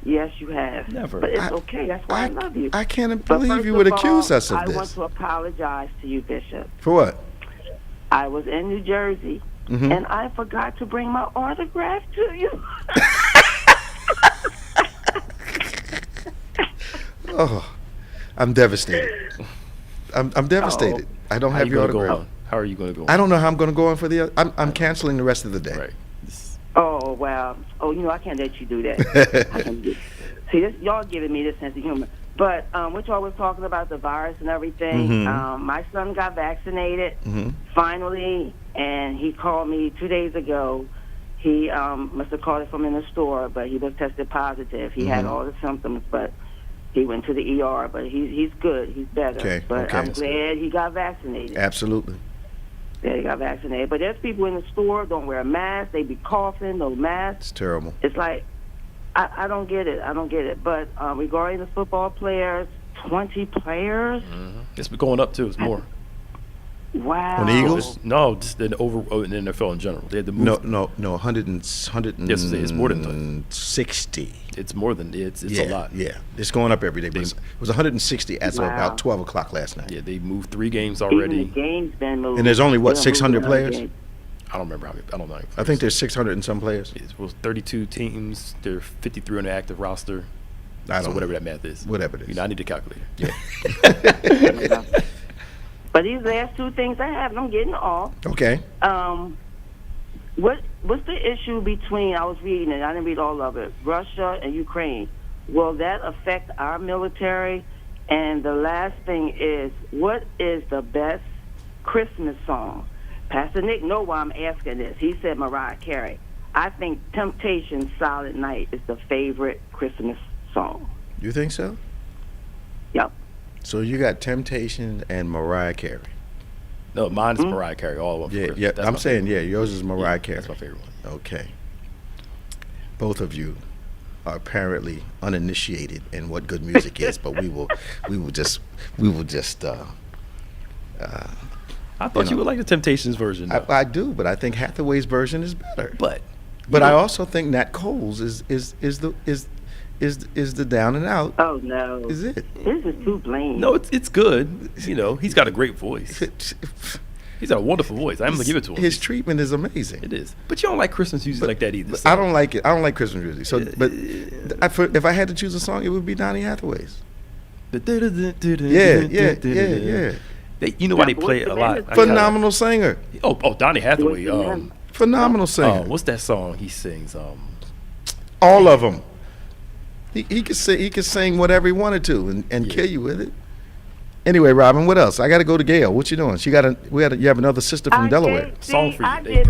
yes, you have. Never. But it's okay. That's why I love you. I can't But believe first you would of accuse all, us of I want this. to apologize to you, Bishop. For what? I was in New Jersey, Mhm. and I forgot to bring my autograph to you. Oh, I'm devastated. I'm devastated. I don't How have you your gonna go autograph. on? How are you going to go on? I don't know how I'm going to go on for the. I'm canceling the rest of the day. Right. Oh, wow. Oh, I can't let you do that. I can do. See, y'all giving me this sense of humor. But what y'all was talking about, the virus and everything, Mhm. my son got vaccinated finally, and he called me 2 days ago. He must have called it from in the store, but he was tested positive. He had all the symptoms, but he went to the ER. But he's good. He's better. Okay, But okay. I'm glad he got vaccinated. Absolutely. Yeah, he got vaccinated. But there's people in the store don't wear a mask. They be coughing, no mask. It's terrible. It's like, I don't get it. I don't get it. But regarding the football players, 20 players? It's been going up, too. It's more. Wow. On the Eagles? No, just in the NFL in general. They had to move. No. 100 Yes, it's more than that. 60. It's more than it's Yeah, a lot. Yeah, it's going up every day. But it was 160 as of Wow. about 12 o'clock last night. Yeah, they moved 3 games Even the already. game's been moved. And there's only, what, They don't 600 move another players? game. I don't remember how many. I don't know. I think there's 600 and some players. It was 32 teams. There are 53 on the active roster. I don't So know. whatever that math is. Whatever it is. I need to calculate it. Yeah. But these last 2 things I have, and I'm getting off. Okay. What's the issue between, I was reading it, I didn't read all of it, Russia and Ukraine? Will that affect our military? And the last thing is, what is the best Christmas song? Pastor Nick know why I'm asking this. He said Mariah Carey. I think Temptation's Silent Night is the favorite Christmas song. You think so? Yep. So you got Temptation and Mariah Carey. No, mine is Mariah Carey. All of them. Yeah, yeah. That's I'm my saying, favorite. yours is Mariah Yeah, Carey. That's my favorite one. Okay. Both of you are apparently uninitiated in what good music is, but we will just. I thought you would like the Temptations version. Though. I do, but I think Hathaway's version is better. But I also think Nat Cole's is the down and out. Oh no. Is it? This is too plain. no, it's good. You know, he's got a great voice. He's got a wonderful voice. I'm gonna give it to him. His treatment is amazing. It is. But you don't like Christmas music like that either. But so. I don't like it. I don't like Christmas music. So, but if I had to choose a song, it would be Donny Hathaway's. Yeah. You know why they play it a lot? Phenomenal singer. Oh, Donny Hathaway. Phenomenal singer. What's that song he sings? All of them. He could sing. He could sing whatever he wanted to and kill you with it. Anyway, Robin, what else? I got to go to Gail. What you doing? You have another sister from Delaware. Song for you. I did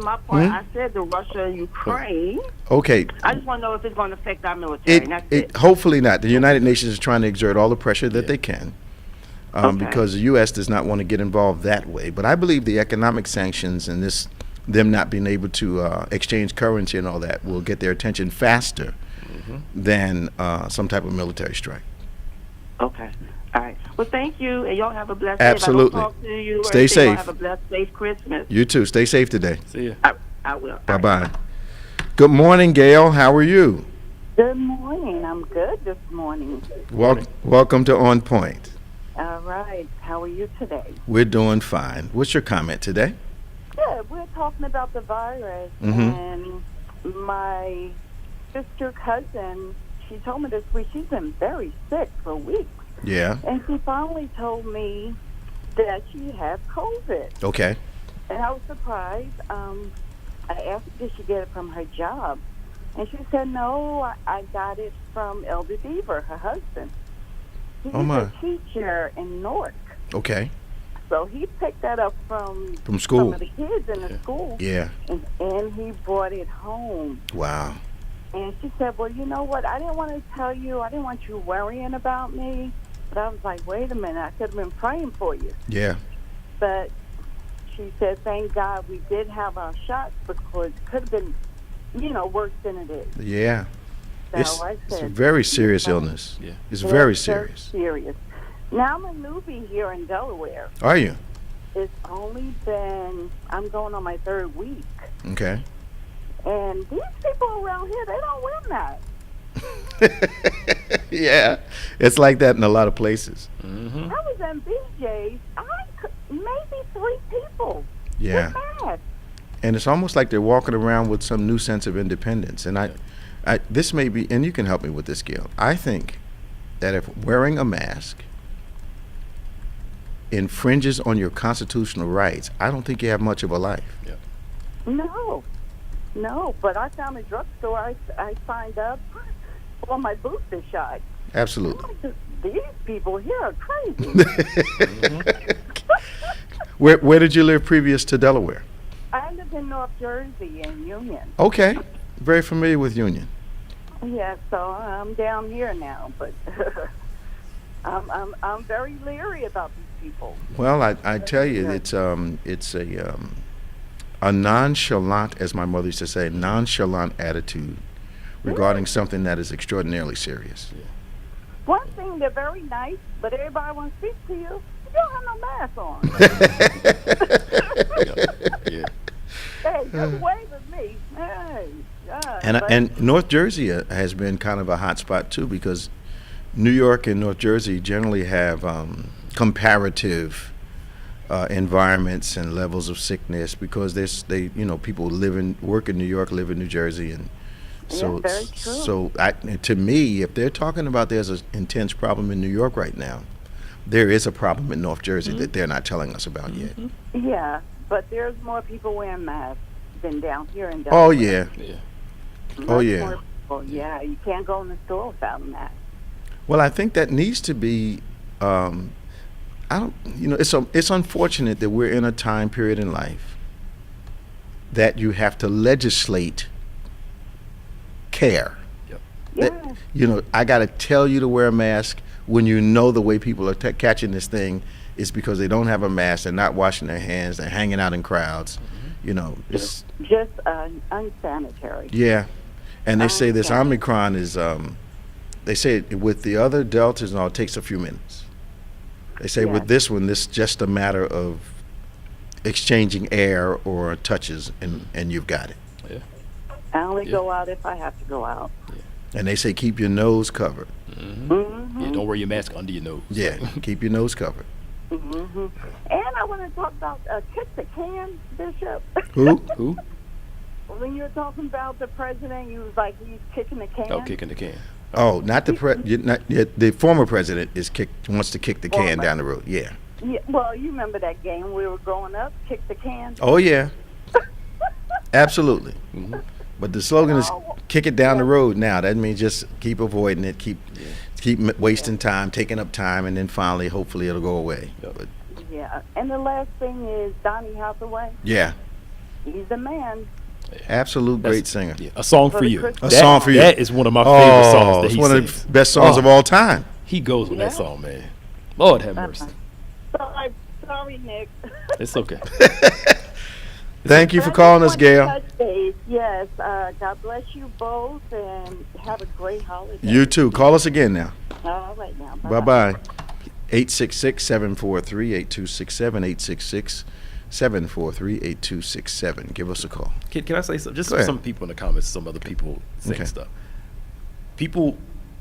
my part. I said to Russia and Ukraine. Okay. I just want to know if it's going to affect our military. That's it. Hopefully not. The United Nations is trying to exert all the pressure that they can. Because the U.S. does not want to get involved that way. But I believe the economic sanctions and them not being able to exchange currency and all that will get their attention faster than some type of military strike. Okay. All right. Well, thank you, and y'all have a blessed Absolutely. day. If I don't talk to you, Stay safe. Y'all have a blessed, safe Christmas. You too. Stay safe today. See ya. I will. Bye-bye. Good morning, Gail. How are you? Good morning. I'm good this morning. Welcome to OnPointe. All right. How are you today? We're doing fine. What's your comment today? Good. We're talking about the virus, and my sister cousin, she told me this week she's been very sick for weeks. Yeah. And she finally told me that she has COVID. Okay. And I was surprised. I asked her, did she get it from her job? And she said, no, I got it from Elder Deaver, her husband. He's a teacher in Newark. Okay. So he picked that up from school. Some of the kids in the school. Yeah. And he brought it home. Wow. And she said, well, you know what? I didn't want to tell you. I didn't want you worrying about me. But I was like, wait a minute. I could have been praying for you. Yeah. But she said, thank God we did have our shots because it could have been, worse than it is. Yeah. So it's a very serious illness. Yeah. It's very serious. Serious. Now I'm a newbie here in Delaware. Are you? It's only been, I'm going on my third week. Okay. And these people around here, they don't wear masks. Yeah. It's like that in a lot of places. I was in BJ's, maybe 3 people. Yeah. With masks. And it's almost like they're walking around with some new sense of independence. And this may be, and you can help me with this, Gail. I think that if wearing a mask infringes on your constitutional rights, I don't think you have much of a life. Yeah. No, but I found a drugstore. I signed up for my booster shot. Absolutely. These people here are crazy. Where did you live previous to Delaware? I lived in North Jersey in Union. Okay. Very familiar with Union. Yeah, so I'm down here now, but I'm very leery about these people. Well, I tell you, it's a nonchalant, as my mother used to say, nonchalant attitude regarding something that is extraordinarily serious. Yeah. One thing, they're very nice, but everybody wants to speak to you. You don't have no mask on. Yeah. Hey, just wave at me. Hey, God. And North Jersey has been kind of a hot spot too, because New York and North Jersey generally have comparative environments and levels of sickness, because people work in New York, live in New Jersey, and so very true. So to me, if they're talking about there's an intense problem in New York right now, there is a problem in North Jersey that they're not telling us about yet. Yeah, but there's more people wearing masks than down here in Delaware. Oh yeah. Oh yeah. More people. Yeah, you can't go in the store without a mask. Well, I think that needs to be. It's unfortunate that we're in a time period in life that you have to legislate care. Yep. That, you know, I got to tell you to wear a mask when you know the way people are catching this thing is because they don't have a mask, they're not washing their hands, they're hanging out in crowds. You know, it's just unsanitary. Yeah, and they say this Omicron is, they say with the other Deltas and all, it takes a few minutes. They say with this one, this just a matter of exchanging air or touches, and you've got it. Yeah. I only go out if I have to go out. And they say keep your nose covered. Yeah, don't wear your mask under your nose. Yeah, keep your nose covered. And I want to talk about kick the can, Bishop. Who? When you were talking about the president, you was like he's kicking the can. Oh, kicking the can. Oh, not the the former president wants to kick the can down the road. Yeah. Yeah. Well, you remember that game we were growing up, kick the can. Oh yeah. Absolutely. But the slogan is kick it down the road now. That means just keep avoiding it, keep wasting time, taking up time, and then finally, hopefully, it'll go away. But, yeah. And the last thing is Donny Hathaway. Yeah. He's the man. Absolute great singer. Yeah, a song for you. A song for you. That is one of my favorite songs that he It's one sings. of the best songs of all time. He goes with that song, man. Lord have mercy. Sorry, Nick. It's okay. Thank you for calling us, Gail. Yes. God bless you both, and have a great holiday. You too. Call us again now. All right now. Bye-bye. 866-743-8267, 866-743-8267. Give us a call. Can I say something? Just for some people in the comments, some other people saying stuff. People,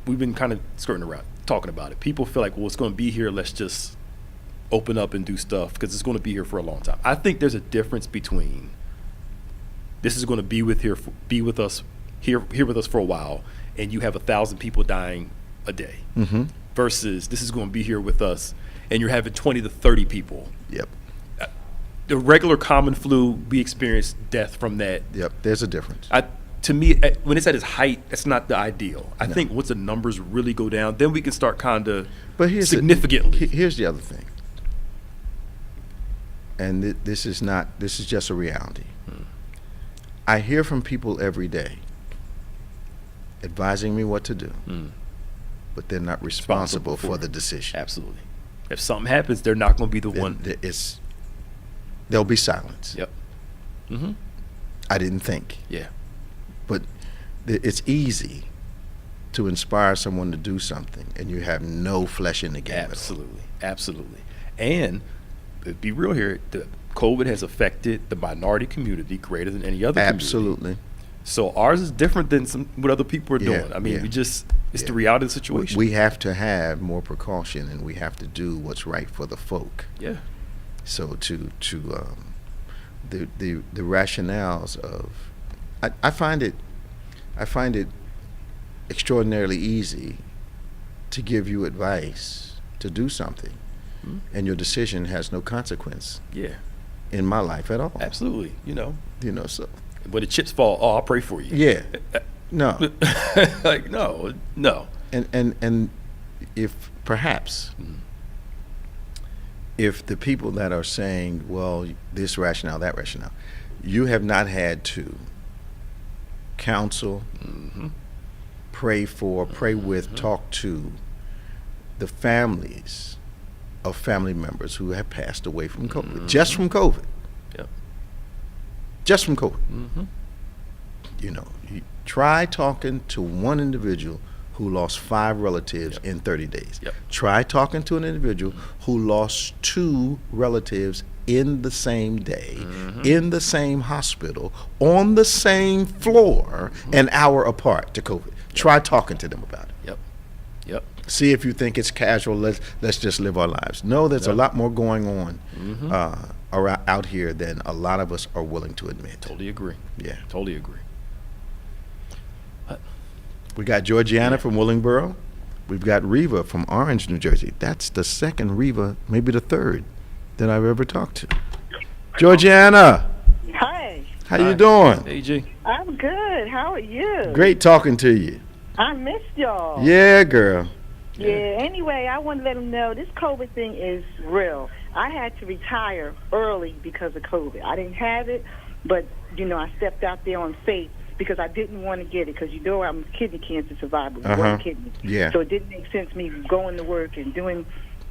we've been kind of skirting around, talking about it. People feel like, well, it's going to be here. Let's just open up and do stuff because it's going to be here for a long time. I think there's a difference between this is going to be with us for a while, and you have 1,000 people dying a day, versus this is going to be here with us, and you're having 20 to 30 people. Yep. The regular common flu, we experience death from that. Yep. There's a difference. To me, when it's at its height, that's not the ideal. I think once the numbers really go down, then we can start kind of significantly. Here's the other thing. And this is just a reality. I hear from people every day advising me what to do, but they're not responsible for the decision. Absolutely. If something happens, they're not going to be the one. There'll be silence. Yep. I didn't think. Yeah. But it's easy to inspire someone to do something, and you have no flesh in the game. Absolutely. And be real here, the COVID has affected the minority community greater than any other community. So ours is different than what other people are doing. I mean, it's the reality of the situation. We have to have more precaution, and we have to do what's right for the folk. Yeah. So the rationales of, I find it extraordinarily easy to give you advice to do something, and your decision has no consequence. Yeah. In my life at all. Absolutely. So. When the chips fall, I'll pray for you. Yeah. No. Like no. And if perhaps. If the people that are saying, well, this rationale, that rationale, you have not had to counsel, pray with, talk to the families of family members who have passed away from COVID, just from COVID. Yep. Just from COVID. You try talking to one individual who lost 5 relatives in 30 days. Yep. Try talking to an individual who lost 2 relatives in the same day, in the same hospital, on the same floor, an hour apart to COVID. Try talking to them about it. Yep. See if you think it's casual. Let's just live our lives. No, there's a lot more going on out here than a lot of us are willing to admit. Totally agree. Yeah. Totally agree. We got Georgiana from Willingboro. We've got Reva from Orange, New Jersey. That's the second Reva, maybe the third, that I've ever talked to. Georgiana. Hi. How you doing? Hey, G. I'm good. How are you? Great talking to you. I missed y'all. Yeah, girl. Yeah. Anyway, I want to let them know this COVID thing is real. I had to retire early because of COVID. I didn't have it, but I stepped out there on faith because I didn't want to get it, because I'm a kidney cancer survivor with one kidney. Yeah. So it didn't make sense me going to work and doing,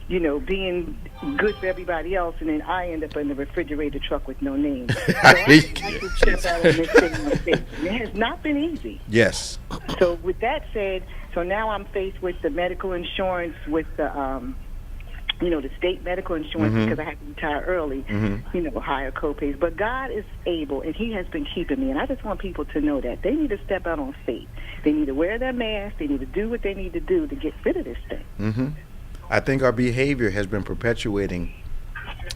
being good for everybody else, and then I end up in the refrigerator truck with no name. So I just step out on this thing on faith. And it has not been easy. Yes. So with that said, so now I'm faced with the medical insurance, with the the state medical insurance, because I had to retire early, higher copays. But God is able, and He has been keeping me. And I just want people to know that they need to step out on faith. They need to wear their mask. They need to do what they need to do to get rid of this thing. I think our behavior has been perpetuating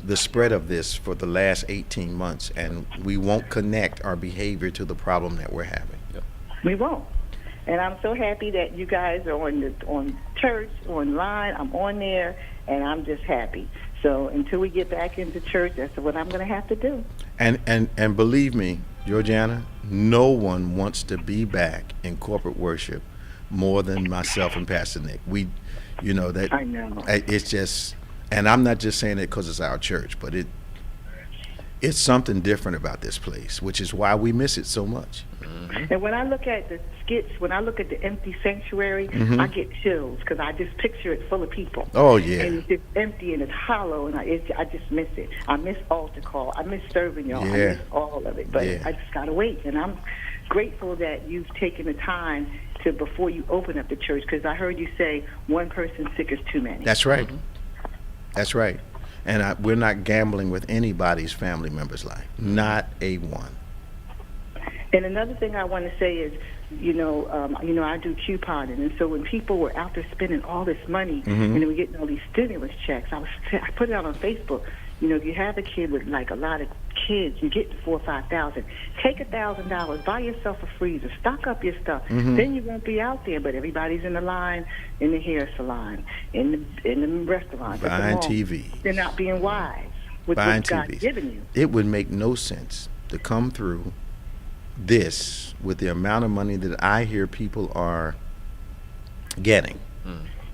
the spread of this for the last 18 months, and we won't connect our behavior to the problem that we're having. Yep. We won't. And I'm so happy that you guys are on church, online. I'm on there, and I'm just happy. So until we get back into church, that's what I'm going to have to do. And believe me, Georgiana, no one wants to be back in corporate worship more than myself and Pastor Nick. That I know. It's just, and I'm not just saying it because it's our church, but it's something different about this place, which is why we miss it so much. And when I look at the skits, when I look at the empty sanctuary, I get chills, because I just picture it full of people. Oh, yeah. And it's just empty and it's hollow, and I just miss it. I miss altar call. I miss serving y'all. Yeah. I miss all of it. But I just got to wait. And I'm grateful that you've taken the time to, before you open up the church, because I heard you say one person sick is too many. That's right. That's right. And we're not gambling with anybody's family member's life. Not a one. And another thing I want to say is, I do couponing, and so when people were out there spending all this money, and then we're getting all these stimulus checks, I put it out on Facebook. If you have a kid with like a lot of kids, you get $4,000 or $5,000. Take $1,000, buy yourself a freezer, stock up your stuff. Then you won't be out there. But everybody's in the line, in the hair salon, in the restaurant, buying TV. They're not being wise with what God's given you. It would make no sense to come through this with the amount of money that I hear people are getting,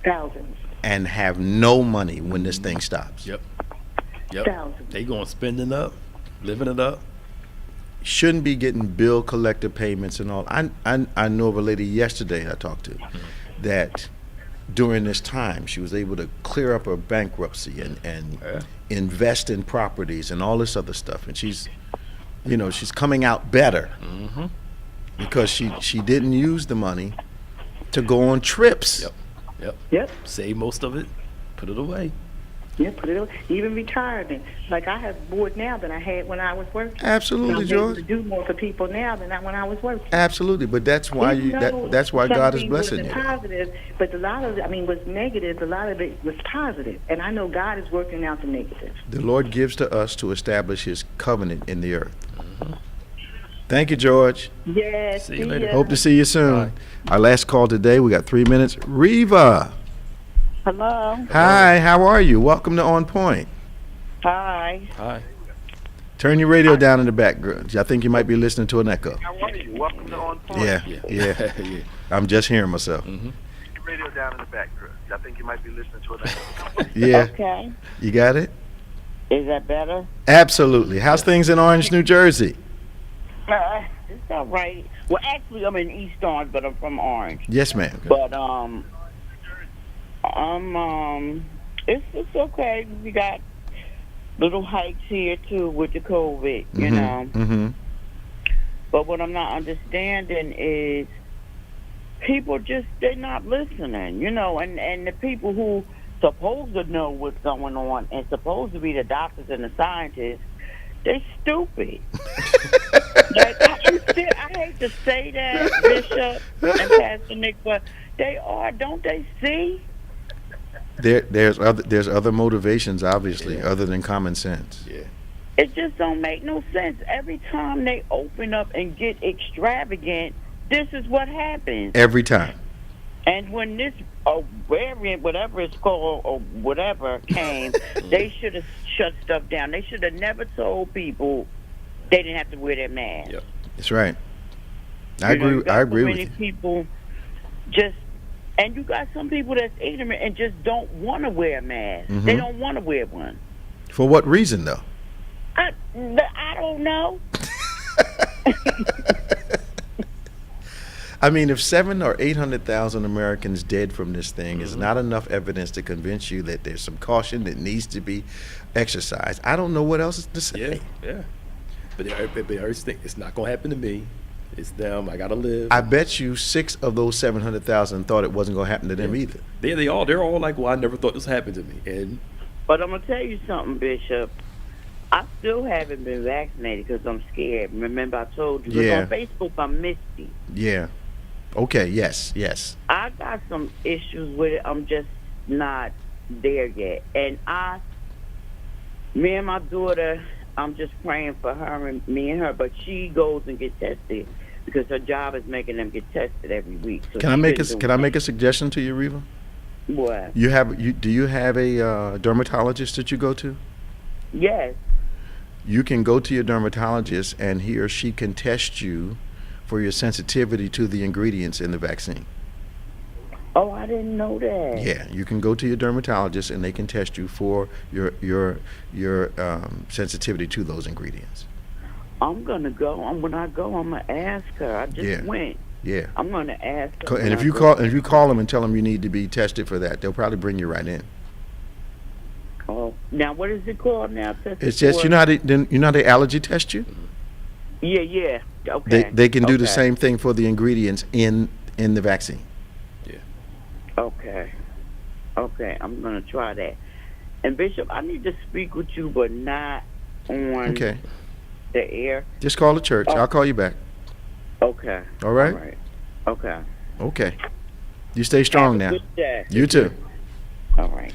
thousands, and have no money when this thing stops. Yep. Thousands. They going spending up, living it up. Shouldn't be getting bill collector payments and all. I know of a lady yesterday I talked to that during this time she was able to clear up her bankruptcy and invest in properties and all this other stuff, and she's coming out better because she didn't use the money to go on trips. Yep. Save most of it, put it away. Yeah, put it away. Even retirement. Like I have more now than I had when I was working. Absolutely, I'm George. able to do more for people now than when I was working. Absolutely, but that's why that's why God is blessing you. Positive, but a lot of it, was negative. A lot of it was positive, and I know God is working out the negative. The Lord gives to us to establish His covenant in the earth. Thank you, George. Yes. See you later. Hope to see you soon. Our last call today. We got 3 minutes. Reva. Hello. Hi. How are you? Welcome to OnPointe. Hi. Turn your radio down in the background. I think you might be listening to an echo. How are you? Welcome to OnPointe. Yeah. I'm just hearing myself. Turn your radio down in the background. I think you might be listening to an echo. Yeah. Okay. You got it? Is that better? Absolutely. How's things in Orange, New Jersey? It's all right. Well, actually, I'm in East Orange, but I'm from Orange. Yes, ma'am. But it's okay. We got little hikes here too with the COVID, you know. But what I'm not understanding is people they're not listening, and the people who supposed to know what's going on and supposed to be the doctors and the scientists, they're stupid. I hate to say that, Bishop and Pastor Nick, but they are. Don't they see? There's other motivations, obviously, other than common sense. Yeah. It just don't make no sense. Every time they open up and get extravagant, this is what happens. Every time. And when this variant, whatever it's called, or whatever came, they should have shut stuff down. They should have never told people they didn't have to wear their mask. Yep. That's right. I agree with you. Many people and you got some people that's ignorant and just don't want to wear a mask. They don't want to wear one. For what reason, though? I don't know. I mean, if 7 or 800,000 Americans dead from this thing is not enough evidence to convince you that there's some caution that needs to be exercised, I don't know what else to say. Yeah. But I always think it's not going to happen to me. It's them. I got to live. I bet you 6 of those 700,000 thought it wasn't going to happen to them either. They're all like, well, I never thought this happened to me. And But I'm going to tell you something, Bishop. I still haven't been vaccinated because I'm scared. Remember I told you. 'Cause on Facebook, I'm misty. Yeah. Okay, yes. I got some issues with it. I'm just not there yet. And me and my daughter, I'm just praying for her and me and her, but she goes and gets tested because her job is making them get tested every week. So Can I make a suggestion to you, Reva? What? Do you have a dermatologist that you go to? Yes. You can go to your dermatologist and he or she can test you for your sensitivity to the ingredients in the vaccine. Oh, I didn't know that. Yeah, you can go to your dermatologist and they can test you for your sensitivity to those ingredients. I'm gonna go. When I go, I'm gonna ask her. I just went. Yeah. I'm gonna ask her. And if you call them and tell them you need to be tested for that, they'll probably bring you right in. Oh, now what is it called now? It's just you know how they allergy test you. Yeah. Okay. They can do the same thing for the ingredients in the vaccine. Okay, I'm gonna try that. And Bishop, I need to speak with you, but not on the air. Just call the church. I'll call you back. Okay. All right. All right. Okay. Okay. You stay strong now. Good day. You too. All right.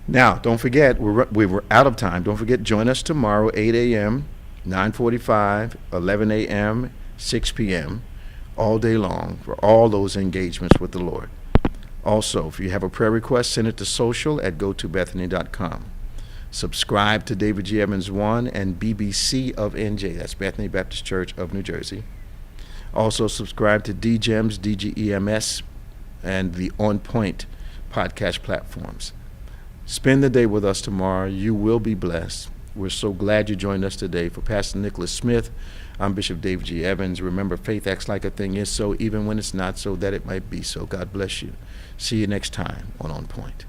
Now, don't forget, we were out of time. Don't forget, join us tomorrow, 8 a.m., 9:45, 11 a.m., 6 p.m., all day long for all those engagements with the Lord. Also, if you have a prayer request, send it to social@gotobethany.com. Subscribe to David G. Evans 1 and BBC of NJ. That's Bethany Baptist Church of New Jersey. Also, subscribe to DGEMS, DGEMS, and the OnPointe podcast platforms. Spend the day with us tomorrow. You will be blessed. We're so glad you joined us today. For Pastor Nicholas Smith, I'm Bishop David G. Evans. Remember, faith acts like a thing is so, even when it's not so, that it might be so. God bless you. See you next time on OnPointe.